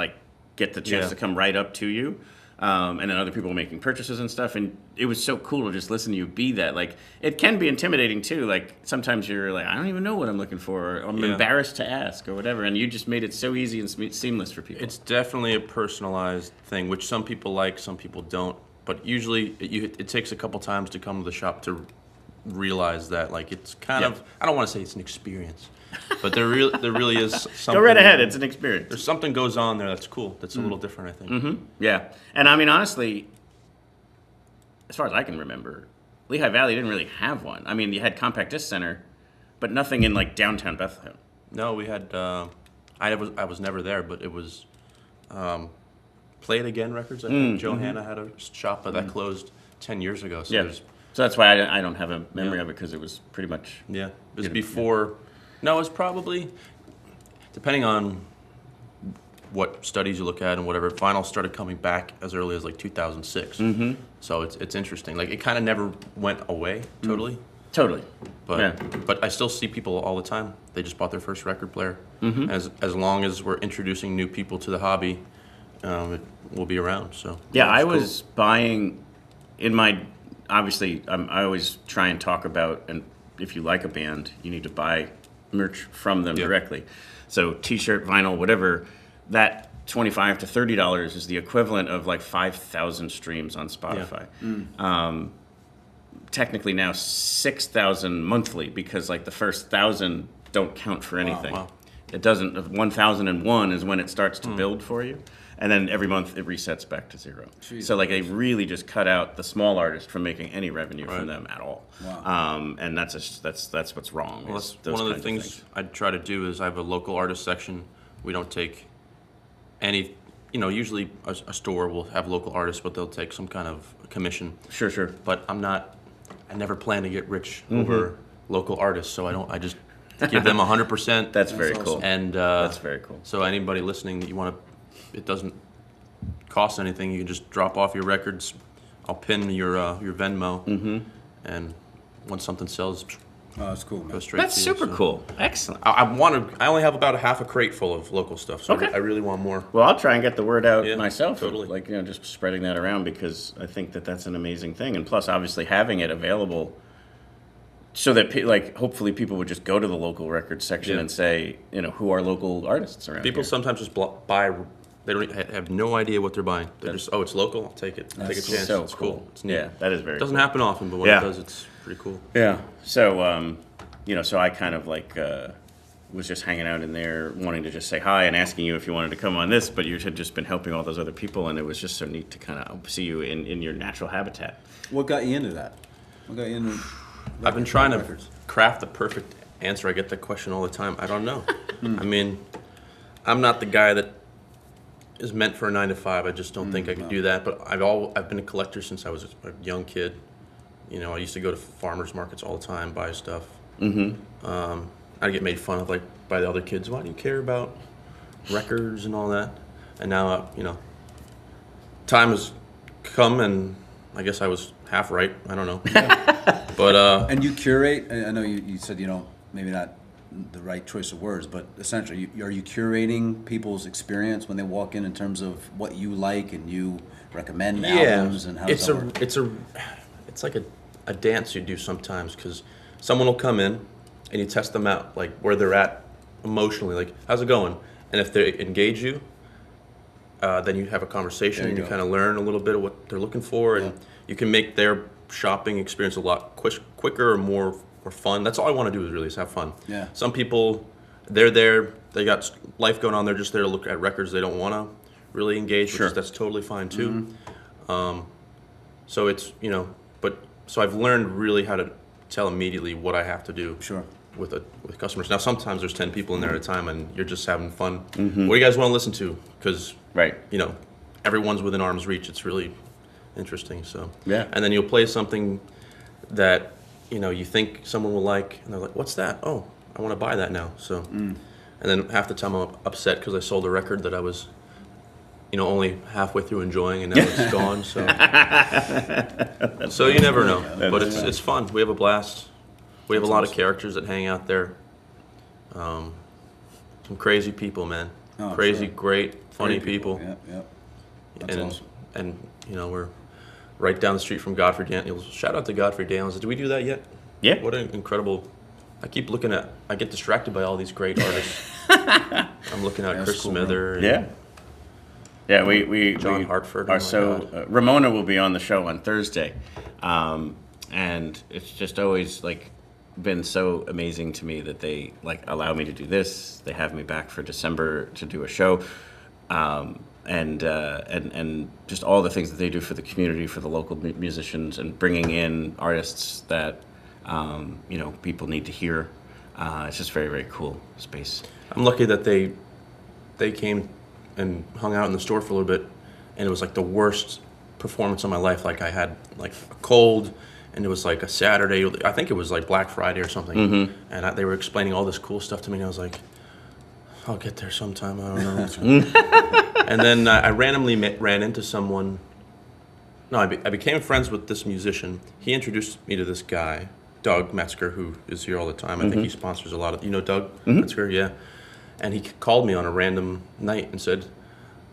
get the chance Yeah. to come right up to you. And then other people were making purchases and stuff, and it was so cool to just listen to you be that. Like, it can be intimidating too. Like sometimes you're like, I don't even know what I'm looking for, or I'm Yeah. embarrassed to ask, or whatever. And you just made it so easy and seamless for people. It's definitely a personalized thing, which some people like, some people don't. But usually, it takes a couple times to come to the shop to realize that, like, it's kind Yeah. of. I don't want to say it's an experience, but there really is something. Go right ahead. It's an experience. There's something goes on there that's cool. That's a little different, I think. Yeah, and I mean honestly, as far as I can remember, Lehigh Valley didn't really have one. I mean, you had Compact Disc Center, but nothing in downtown Bethlehem. No, we had. I was never there, but it was. Play It Again Records. I think Johanna had a shop, but that closed 10 years ago. So Yeah. there's. So that's why I don't have a memory of it, because it was pretty much. Yeah, it was before. No, it was probably, depending on what studies you look at and whatever. Vinyl started coming back as early as like 2006. Mm-hmm. So it's interesting. Like it kind of never went away totally. Totally. But I still see people all the time. They just bought their first record player. Mm-hmm. As long as we're introducing new people to the hobby, it will be around. So Yeah, I it's cool. was buying in my. Obviously, I always try and talk about, and if you like a band, you need to buy merch from them directly. So T-shirt, vinyl, whatever. That $25 to $30 is the equivalent of like 5,000 streams on Spotify. Technically now 6,000 monthly, because like the first 1,000 don't count for anything. Wow. It doesn't. 1,001 is when it starts to build for you, and then every month it resets back to zero. So like they really just cut out the small artist from making any revenue from them at all. Wow. And that's what's wrong. Well, is that's those one of the kinds things I try to do is I have a local artist section. We don't take any, usually a store will have local artists, but they'll take some kind of commission. Sure. But I never plan to get rich over local artists, so I just give them 100%. That's very awesome. cool. And That's very cool. So anybody listening that you want to, it doesn't cost anything. You can just drop off your records. I'll pin your Venmo, and once something sells, Oh, that's cool, man. go straight. That's to you, super so. cool. Excellent. I only have about a half a crate full of local stuff, so Okay. I really want more. Well, I'll try and get the word out Yeah, myself. totally. Like, just spreading that around, because I think that that's an amazing thing. And plus, obviously, having it available so that, hopefully people would just go to the local records section Yeah. and say, who are local artists around People here. sometimes just buy They don't have no idea what they're buying. They're just, oh, it's local. I'll take it. Take a chance. so It's cool. It's neat. Yeah, that is very It doesn't cool. happen often, but when Yeah. it does, it's pretty cool. Yeah. So, so I kind of like was just hanging out in there, wanting to just say hi and asking you if you wanted to come on this, but you had just been helping all those other people, and it was just so neat to kind of see you in your natural habitat. What got you into that? What got you into? I've been trying to records? craft the perfect answer. I get that question all the time. I don't know. I mean, I'm not the guy that is meant for a 9 to 5. I just don't think I could do that. But I've been a collector since I was a young kid. You know, I used to go to farmers markets all the time, buy stuff. I'd get made fun of like by the other kids. Why do you care about records and all that? And now, time has come, and I guess I was half right. I don't know. But And you curate. I know you said maybe not the right choice of words, but essentially, are you curating people's experience when they walk in terms of what you like and you recommend albums and how does that work? It's like a dance you do sometimes, because someone will come in and you test them out, like where they're at emotionally, like how's it going, and if they engage you, then you have a conversation and you kind of learn a little bit of what they're looking for, and you can make their shopping experience a lot quicker or more fun. That's all I want to do is have fun. Yeah. Some people, they're there, they got life going on, they're just there to look at records, they don't want to really engage, Sure. that's totally fine too. So it's, so I've learned really how to tell immediately what I have to do. Sure. With customers. Now sometimes there's 10 people in there at a time and you're just having fun. What do you guys want to listen to? Because Right. everyone's within arm's reach. It's really interesting. So Yeah. And then you'll play something that you think someone will like, and they're like, "What's that? Oh, I want to buy that now." So, and then half the time I'm upset because I sold a record that I was, only halfway through enjoying, and now it's gone. So, so you never know. But it's fun. We have a blast. We have a lot of characters that hang out there. Some crazy people, man. Oh, Crazy, sure. great, funny Great people. Yeah. That's And awesome. and we're right down the street from Godfrey Daniels. Shout out to Godfrey Daniels. Did we do that yet? Yeah. What an incredible. I keep looking at. I get distracted by all these great artists. I'm looking at Chris cool, Smither. And Yeah. Yeah, we John we Hartford, are oh my so God. Ramona will be on the show on Thursday, and it's just always like been so amazing to me that they like allow me to do this. They have me back for December to do a show, and just all the things that they do for the community, for the local musicians, and bringing in artists that people need to hear. It's just very, very cool space. I'm lucky that they came and hung out in the store for a little bit, and it was like the worst performance of my life. Like I had like a cold, and it was like a Saturday. I think it was like Black Friday or something. And they were explaining all this cool stuff to me, and I was like, I'll get there sometime. I don't know. And then I randomly ran into someone. No, I became friends with this musician. He introduced me to this guy, Doug Metzger, who is here all the time. I think he sponsors a lot of. You know Doug Metzger? Yeah. And he called me on a random night and said,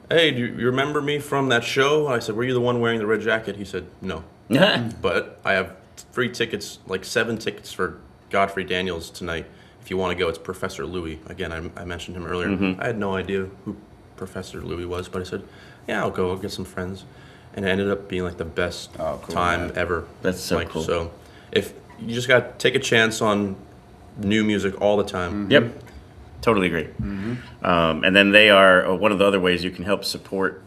"Hey, do you remember me from that show?" I said, "Were you the one wearing the red jacket?" He said, "No." But I have free tickets, like 7 tickets for Godfrey Daniels tonight. If you want to go, it's Professor Louie. Again, I mentioned him earlier. I had no idea who Professor Louie was, but I said, "Yeah, I'll go. I'll get some friends." And it ended up being like the best time ever. That's so cool. So if you just got to take a chance on new music all the time. Yep. Totally agree. And then they are one of the other ways you can help support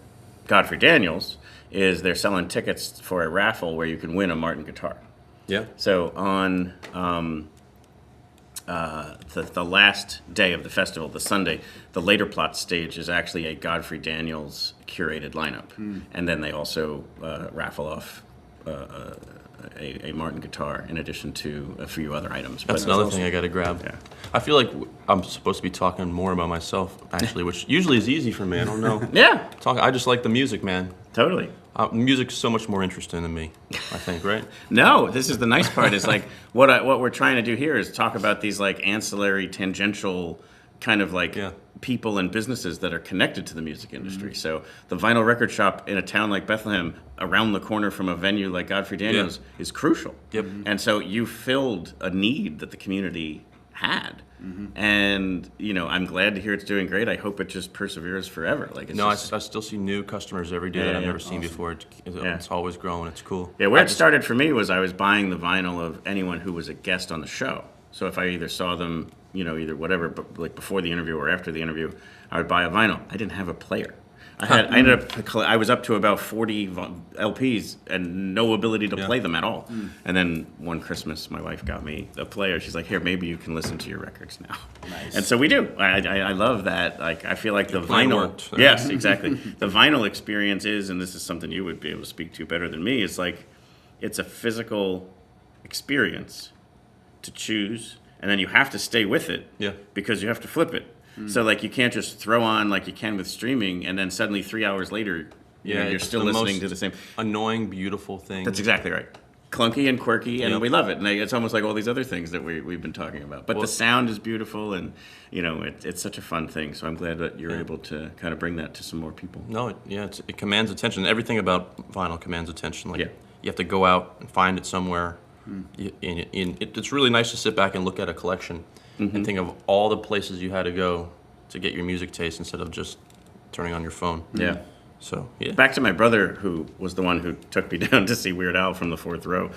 Godfrey Daniels is they're selling tickets for a raffle where you can win a Martin guitar. Yeah. So on the last day of the festival, the Sunday, the later Platz stage is actually a Godfrey Daniels curated lineup, and then they also raffle off a Martin guitar in addition to a few other items. That's another thing I got to grab. Yeah. I feel like I'm supposed to be talking more about myself, actually, which usually is easy for me. I don't know. Yeah, I just like the music, man. totally. Music's so much more interesting than me, I think, right? No, this is the nice part. Is like what we're trying to do here is talk about these like ancillary, tangential kind of like people and businesses that are connected to the music industry. So the vinyl record shop in a town like Bethlehem, around the corner from a venue like Godfrey Daniels, is crucial. Yep. And so you filled a need that the community had. And I'm glad to hear it's doing great. I hope it just perseveres forever. Like it's I still see new customers every day that I've never seen before. It's always growing. It's cool. Yeah, where it started for me was I was buying the vinyl of anyone who was a guest on the show. So if I either saw them, either whatever, but like before the interview or after the interview, I would buy a vinyl. I didn't have a player. I was up to about 40 LPs and no ability to play them at all. And then one Christmas, my wife got me a player. She's like, "Here, maybe you can listen to your records now." Nice. And so we do. I love that. Like, I feel like the vinyl. Worked. Yes, exactly. The vinyl experience is, and this is something you would be able to speak to better than me. It's like, it's a physical experience to choose, and then you have to stay with it. Yeah. Because you have to flip it. So like you can't just throw on like you can with streaming, and then suddenly 3 hours later, you're still listening to the same annoying, beautiful thing. That's exactly right. Clunky and quirky, and we love it. And it's almost like all these other things that we've been talking about. But the sound is beautiful, and it's such a fun thing. So I'm glad that you're able to kind of bring that to some more people. No, it commands attention. Everything about vinyl commands attention. Like you have to go out and find it somewhere. It's really nice to sit back and look at a collection. And think of all the places you had to go to get your music taste instead of just turning on your phone. Yeah. So, Back to my brother, who was the one who took me down to see Weird Al from the fourth row.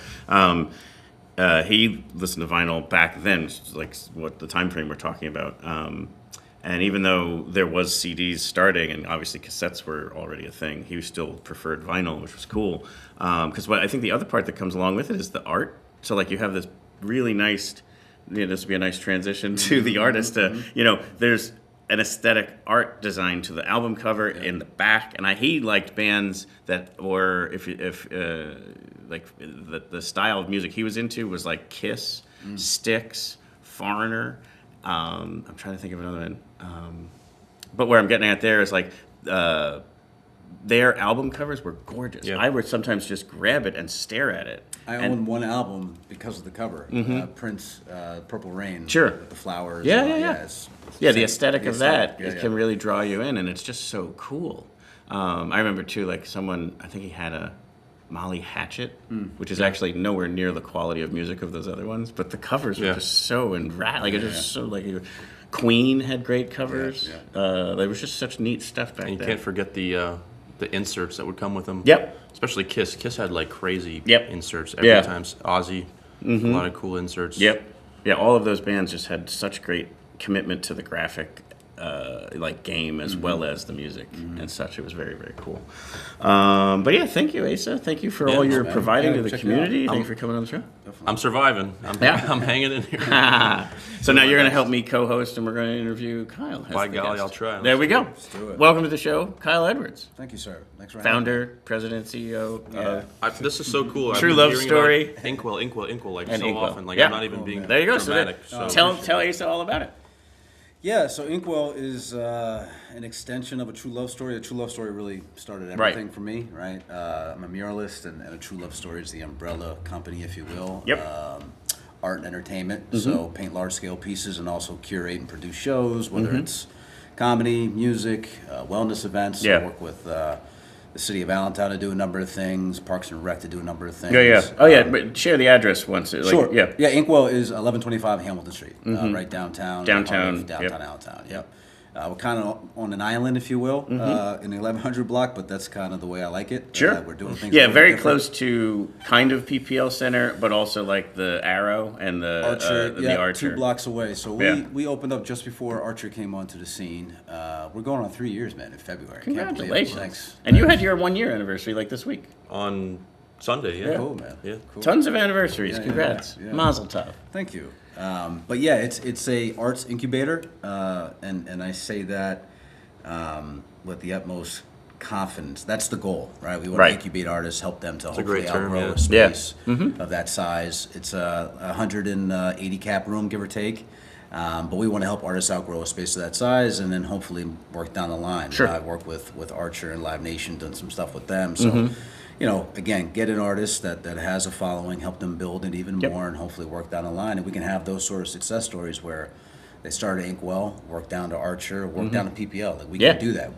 He listened to vinyl back then, like what the time frame we're talking about. And even though there was CDs starting, and obviously cassettes were already a thing, he still preferred vinyl, which was cool. Because what I think the other part that comes along with it is the art. So like you have this really nice... this would be a nice transition to the artist. There's an aesthetic art design to the album cover in the back, and he liked bands that were, if like the style of music he was into was like Kiss, Styx, Foreigner. I'm trying to think of another one. But where I'm getting at there is like their album covers were gorgeous. Yeah. I would sometimes just grab it and stare at it. I own one album because of the cover. Prince, Purple Rain. Sure. With the flowers. Yeah, the aesthetic of that can really draw you in, and it's just so cool. I remember, too, like someone, I think he had a Molly Hatchet, which is actually nowhere near the quality of music of those other ones, but the covers were just so like it was so like Queen had great covers. There was just such neat stuff back then. And you can't forget the inserts that would come with them. Yep. Especially Kiss. Kiss had like crazy inserts every time. Ozzy, a lot of cool inserts. Yep. Yeah, all of those bands just had such great commitment to the graphic game as well as the music and such. It was very, very cool. But yeah, thank you, Asa. Thank you for all you're providing to the community. Thank you for coming on the show. I'm surviving. I'm hanging in here. So now you're going to help me co-host, and we're going to interview Kyle. By golly, I'll try. There we go. Let's do it. Welcome to the show, Kyle Edwards. Thank you, sir. Thanks for Founder, president, CEO. This is so cool. True Love Story. Inkwell, like and so Inkwell. often. Like I'm not even being there you go. dramatic. So tell Asa all about it. Yeah, so Inkwell is an extension of a True Love Story. A True Love Story really started everything for me, right? I'm a muralist, and a True Love Story is the umbrella company, if you will. Yep. Art and entertainment, so paint large-scale pieces and also curate and produce shows, whether it's comedy, music, wellness events. Yeah. I work with the City of Allentown to do a number of things, Parks and Rec to do a number of things. But share the address once. Sure. Yeah, Inkwell is 1125 Hamilton Street, right downtown. Downtown Allentown. Yep. We're kind of on an island, if you will, in the 1100 block, but that's kind of the way I like it. Sure. We're doing things. Yeah, very close to kind of PPL Center, but also like the Arrow and the Archer. the Archer. 2 blocks away. So we opened up just before Archer came onto the scene. We're going on 3 years, man, in February. Congratulations. Thanks. And you had your 1 year anniversary like this week. On Sunday, yeah. Cool, man. Yeah. Cool. Tons of anniversaries. Congrats. Yeah. Mazel tov. Thank you. But yeah, it's a arts incubator, and I say that with the utmost confidence. That's the goal, right? We want to incubate artists, help them to hopefully outgrow a space of that size. It's a 180 cap room, give or take. But we want to help artists outgrow a space of that size, and then hopefully work down the line. Sure. I've worked with Archer and Live Nation, done some stuff with them. So, again, get an artist that has a following, help them build it even more, and hopefully work down the line. And we can have those sort of success stories where they started at Inkwell, work down to Archer, work down to PPL. Like we can do that.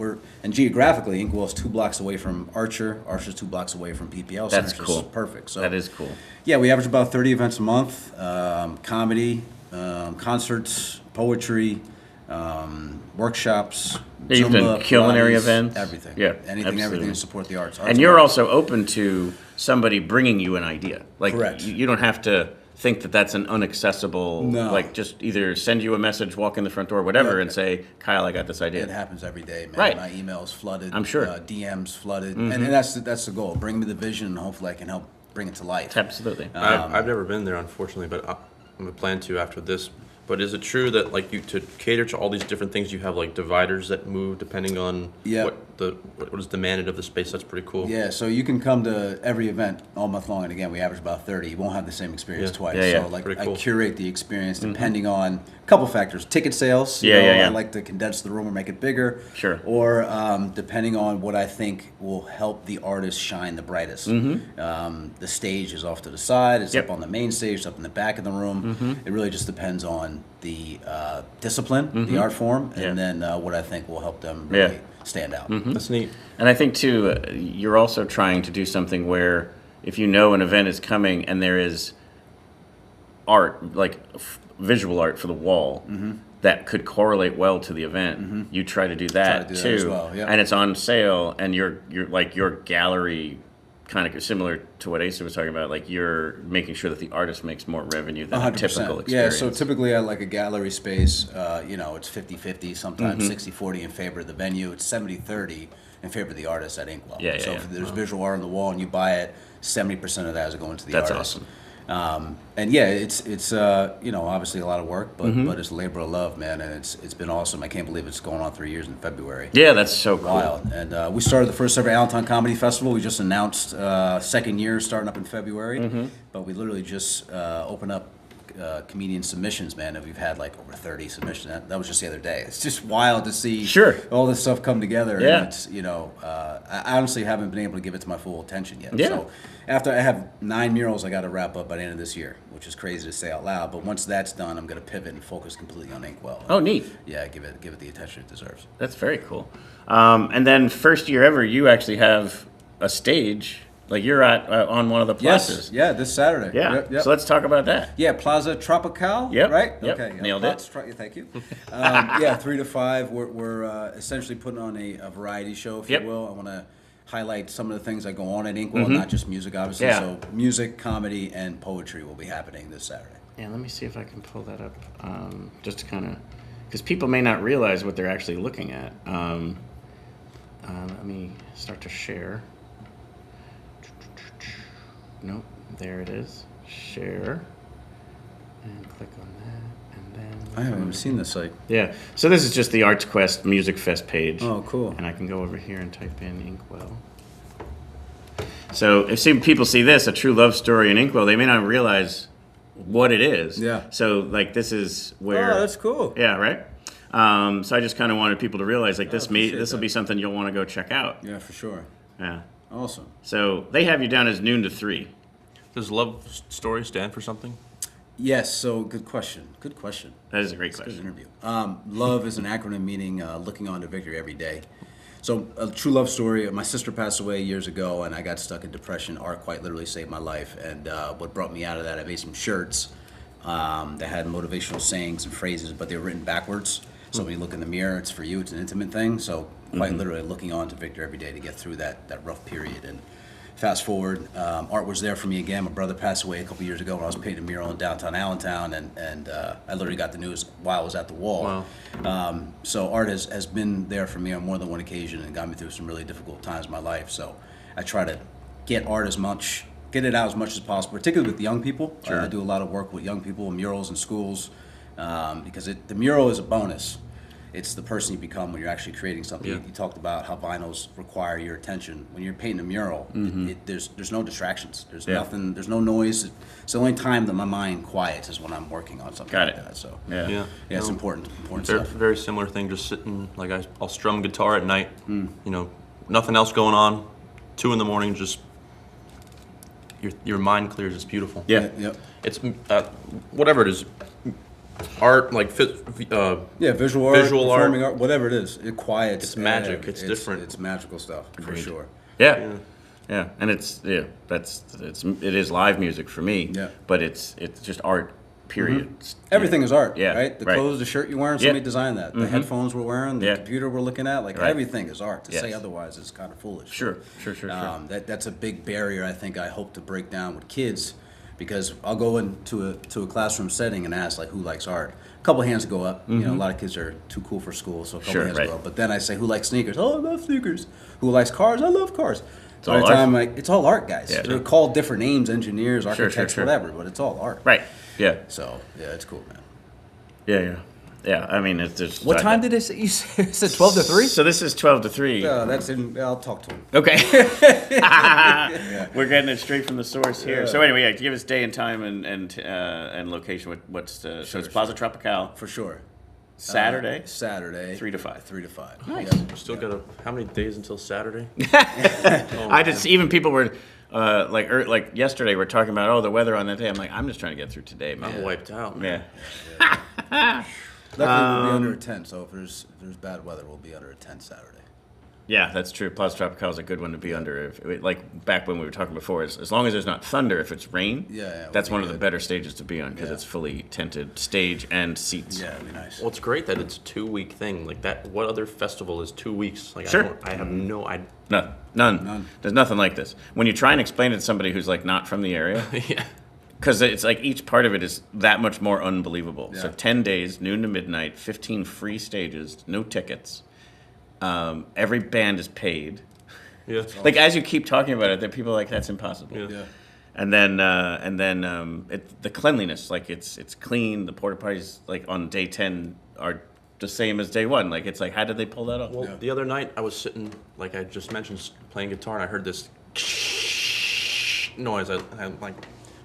And geographically, Inkwell is 2 blocks away from Archer. Archer's 2 blocks away from PPL. That's Center, cool. So perfect. So that is cool. Yeah, we average about 30 events a month. Comedy, concerts, poetry, workshops. Yeah, you've done Zumba, culinary Pilates, everything. everything. Yeah, everything absolutely. to support the arts. And you're also open to somebody bringing you an idea. Like, Correct. You don't have to think that that's an inaccessible, No. like, just either send you a message, walk in the front door, whatever, Yeah. and say, Kyle, I got this idea. It happens every day, man. Right. My emails flooded. I'm sure. DMs flooded, and that's the goal. Bring me the vision, and hopefully I can help bring it to life. Absolutely. I've never been there, unfortunately, but I'm gonna plan to after this. But is it true that like you to cater to all these different things, you have like dividers that move depending on Yeah. what is demanded of the space? That's pretty cool. Yeah, so you can come to every event all month long, and again, we average about 30. You won't have the same experience Yeah. twice. Yeah, yeah. So, like, Pretty I cool. curate the experience depending on a couple factors. Ticket sales. you Yeah, know, yeah, yeah. I like to condense the room or make it bigger. Sure. Or depending on what I think will help the artist shine the brightest. The stage is off to the side. It's Yep. up on the main stage. It's up in the back of the room. It really just depends on the discipline, the art form, and Yeah. then what I think will help them really Yeah. stand out. That's neat. And I think, too, you're also trying to do something where if you know an event is coming and there is art, like visual art for the wall, that could correlate well to the event, you try to do that, do that too. as well, yeah. And it's on sale, and you're like your gallery, kind of similar to what Asa was talking about, like you're making sure that the artist makes more revenue than a 100%. typical Yeah, experience. so typically at like a gallery space, it's 50-50, sometimes 60-40 in favor of the venue. It's 70-30 in favor of the artist at Inkwell. Yeah, so yeah, if there's visual art on the wall and you buy it, 70% of that is going to the That's artist. awesome. And yeah, it's obviously a lot of work, but it's a labor of love, man, and it's been awesome. I can't believe it's going on 3 years in February. Yeah, that's so cool. Wild. And we started the first ever Allentown Comedy Festival. We just announced second year starting up in February, but we literally just opened up comedian submissions, man, and we've had like over 30 submissions. That was just the other day. It's just wild to see Sure. all this stuff come together. Yeah. And it's, I honestly haven't been able to give it to my full attention yet. Yeah. So after I have 9 murals, I got to wrap up by the end of this year, which is crazy to say out loud. But once that's done, I'm going to pivot and focus completely on Inkwell. Oh, neat. Yeah, give it the attention it deserves. That's very cool. And then first year ever, you actually have a stage. Like you're at on one of the plazas. Yes, yeah, this Saturday. Yeah. Yep. So let's talk about that. Yeah, Plaza Tropical. Yep, Right. yep, Okay. nailed Platz, it. Thank you. Yeah, 3 to 5. We're essentially putting on a variety show, if Yep. you will. I want to highlight some of the things that go on at Inkwell, not just music, obviously. Yeah. So music, comedy, and poetry will be happening this Saturday. Yeah, let me see if I can pull that up, just to kind of, because people may not realize what they're actually looking at. Let me start to share. Nope, there it is. Share, and click on that, and then. I haven't even seen this site. Yeah, so this is just the Arts Quest Music Fest page. Oh, cool. And I can go over here and type in Inkwell. So if people see this, a true love story in Inkwell, they may not realize what it is. Yeah. So like this is where. Oh, that's cool. Yeah, right. So I just kind of wanted people to realize like this will appreciate be that. something you'll want to go check out. Yeah, for sure. Yeah. Awesome. So they have you down as noon to 3. Does love story stand for something? Yes, so good question. Good question. That is a great Good question. interview. LOVE is an acronym meaning looking on to victory every day. So a true love story. My sister passed away years ago, and I got stuck in depression. Art quite literally saved my life. And what brought me out of that, I made some shirts that had motivational sayings and phrases, but they were written backwards. So when you look in the mirror, it's for you. It's an intimate thing. So quite literally looking on to victory every day to get through that rough period. And fast forward, art was there for me again. My brother passed away a couple years ago when I was painting a mural in downtown Allentown, and I literally got the news while I was at the wall. Wow. So art has been there for me on more than one occasion and got me through some really difficult times in my life. So I try to get art get it out as much as possible, particularly with young people. Sure. I do a lot of work with young people, murals in schools, because the mural is a bonus. It's the person you become when you're actually creating something. Yeah. You talked about how vinyls require your attention. When you're painting a mural, there's no distractions. There's Yeah. nothing. There's no noise. It's the only time that my mind quiets is when I'm working on something Got like it. that. So Yeah. yeah, it's important Very, stuff. very similar thing. Just sitting, like I'll strum guitar at night. Nothing else going on. 2 in the morning, just your mind clears. It's beautiful. Yeah. Yep. It's whatever it is, art like Yeah, visual art, performing art, whatever it is, it quiets. It's magic. It's different. It's magical stuff for sure. Yeah. Yeah. And it is live music for me. Yeah. But it's just art period. Everything is art, Yeah, right? The right. clothes, the shirt you're wearing, somebody designed that. The headphones we're wearing, the Yeah. computer we're looking at, like Right. everything is art. To say Yes. otherwise is kind of foolish. Sure. That's a big barrier I think I hope to break down with kids, because I'll go into a classroom setting and ask like who likes art. A couple hands go up. You know, a lot of kids are too cool for school, so a couple Sure, hands right. go up. But then I say who likes sneakers? Oh, I love sneakers. Who likes cars? I love cars. It's By all the art. time like it's all art, guys. Yeah. They're called different names, engineers, architects, sure. whatever, but it's all art. Right. Yeah. So yeah, it's cool, man. Yeah. I mean, it's just. What time did it say? You said 12 to 3? So this is 12 to 3. That's in. I'll talk to him. Okay. We're getting it straight from the source here. So anyway, yeah, give us day and time and location. What's the? So it's Plaza Tropical. For sure. Saturday. Saturday. 3 to 5. 3 to 5. Nice. Yep. Still got how many days until Saturday? I just even people were like yesterday we're talking about the weather on that day. I'm like, I'm just trying to get through today, man. I'm wiped out. Yeah. Luckily, we'll be under a tent, so if there's bad weather, we'll be under a tent Saturday. Yeah, that's true. Plaza Tropical is a good one to be under. Like back when we were talking before, as long as there's not thunder, if it's rain, that's we'll one be of the good. better stages to be on because Yeah. it's fully tented stage and seats. Yeah, it'd be nice. Well, it's great that it's a 2-week thing. Like that, what other festival is 2 weeks? Like Sure. I have no. None. There's nothing like this. When you try and explain it to somebody who's like not from the area, Yeah. because it's like each part of it is that much more unbelievable. So Yeah. 10 days, noon to midnight, 15 free stages, no tickets. Every band is paid. Yeah. Like as you keep talking about it, there are people like that's impossible. Yeah. Yeah. And then the cleanliness, like it's clean. The porta potties like on day 10 are the same as day 1. Like it's like how did they pull that off? Well, the other night I was sitting, like I just mentioned, playing guitar, and I heard this noise. I'm like,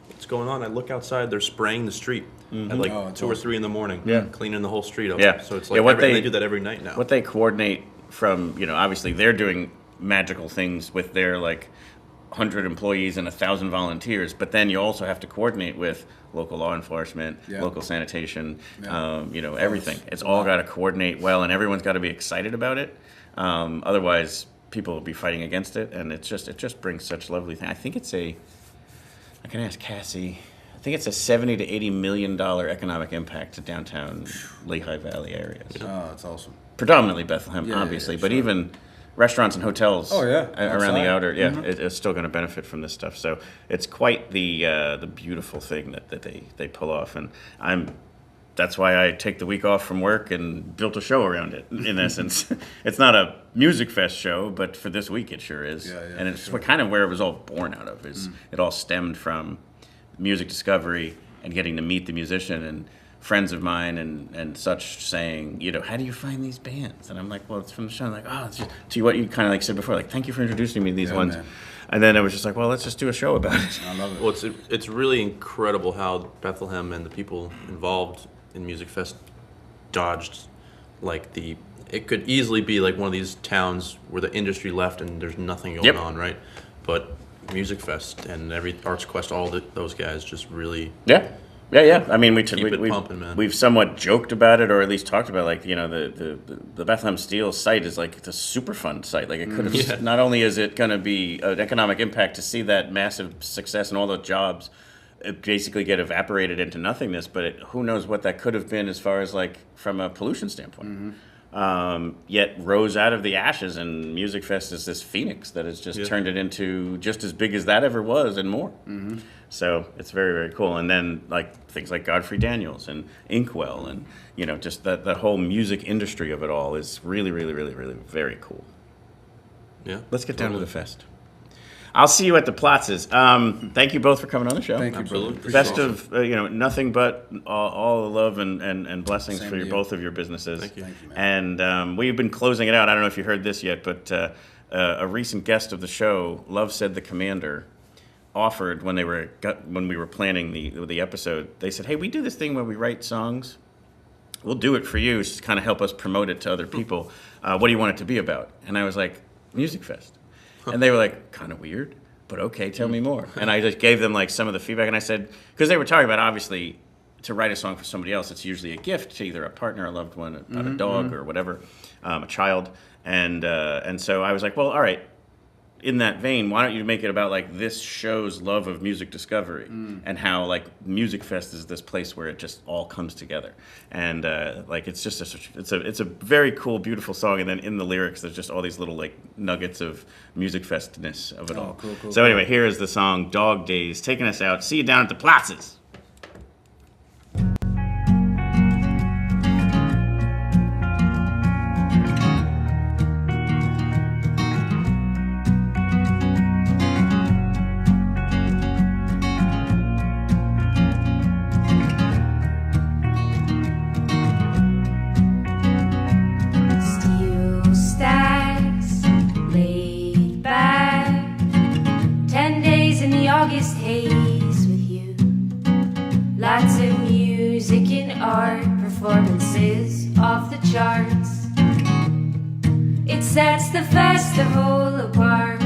what's going on? I look outside. They're spraying the street at like Oh, it's 2 or awesome. 3 in the morning. Yeah. Cleaning the whole street up. Yeah. So it's Yeah, like what they do that every night now. What they coordinate from, obviously they're doing magical things with their like 100 employees and 1,000 volunteers, but then you also have to coordinate with local law enforcement, Yeah. local sanitation, Yeah. everything. It's all got to coordinate well, and everyone's got to be excited about it. Otherwise, people will be fighting against it, and it just brings such lovely things. I think I can ask Cassie. I think it's a $70 to $80 million economic impact to downtown Lehigh Valley areas. Oh, that's awesome. Predominantly Bethlehem, Yeah, obviously, yeah, but sure. even restaurants and hotels Oh, yeah, around the outside. outer, it's still going to benefit from this stuff. So it's quite the beautiful thing that they pull off, and that's why I take the week off from work and built a show around it. In essence, it's not a music fest show, but for this week it sure is. Yeah, And it's kind of where it was all born out of. It all stemmed from music discovery and getting to meet the musician and friends of mine and such saying, how do you find these bands? And I'm like, well, it's from the show. I'm like, it's just, to what you kind of like said before, like, thank you for introducing me to these ones. Man. And then it was just like, well, let's just do a show about it. I love it. Well, it's really incredible how Bethlehem and the people involved in Music Fest dodged it could easily be like one of these towns where the industry left and there's nothing going Yep. on, right? But Music Fest and every Arts Quest, those guys just really Yeah. I mean, Keep it pumping, man. We've somewhat joked about it, or at least talked about, like, the Bethlehem Steel site is like it's a super fun site. Like it could have. Yeah. Not only is it going to be an economic impact to see that massive success and all those jobs basically get evaporated into nothingness, but who knows what that could have been as far as like from a pollution standpoint. Yet rose out of the ashes, and Music Fest is this phoenix that has just turned it into just as big as that ever was and more. So it's very, very cool. And then like things like Godfrey Daniels and Inkwell and just that whole music industry of it all is really, really, really, really very cool. Yeah. Let's get down to the fest. I'll see you at the Platzes. Thank you both for coming on the show. Thank you, Absolutely. brother. Best of nothing but all the love and blessings Same for to you. both of your businesses. Thank you. Thank you, man. And we've been closing it out. I don't know if you heard this yet, but a recent guest of the show, Love Said the Commander, offered when we were planning the episode. They said, "Hey, we do this thing where we write songs. We'll do it for you to kind of help us promote it to other people. What do you want it to be about?" And I was like, "Music Fest." And they were like, kind of weird, but okay, tell me more. And I just gave them like some of the feedback, and I said, because they were talking about obviously to write a song for somebody else, it's usually a gift to either a partner, a loved one, about a dog or whatever, a child. And so I was like, well, all right, in that vein, why don't you make it about like this show's love of music discovery and how like Musikfest is this place where it just all comes together, and like it's just it's a very cool, beautiful song, and then in the lyrics there's just all these little like nuggets of Musikfestness of it all. Cool, so anyway, here is the song "Dog Days" taking us out. See you down at the Platzes. August haze with you. Lots of music and art, performances off the charts. It sets the festival apart.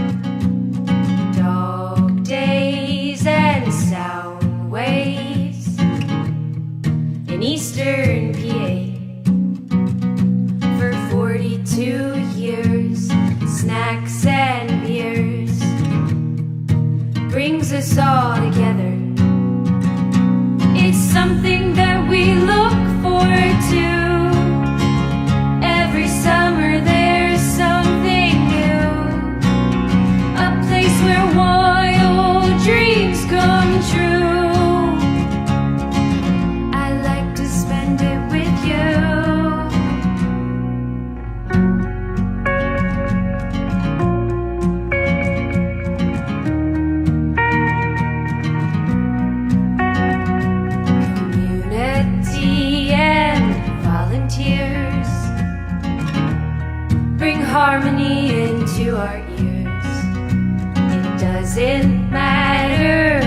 Dog days and sound waves in Eastern PA. For 42 years, snacks and beers brings us all together. It's something that we look forward to. Every summer there's something new. A place where wild dreams come true. I like to spend it with you. Harmony into our ears. It doesn't matter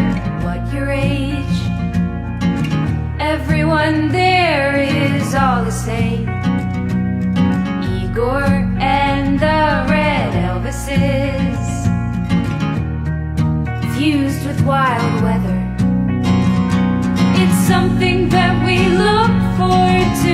what your age. Everyone there is all the same. Igor and the Red Elvises, fused with wild weather. It's something that we look forward to.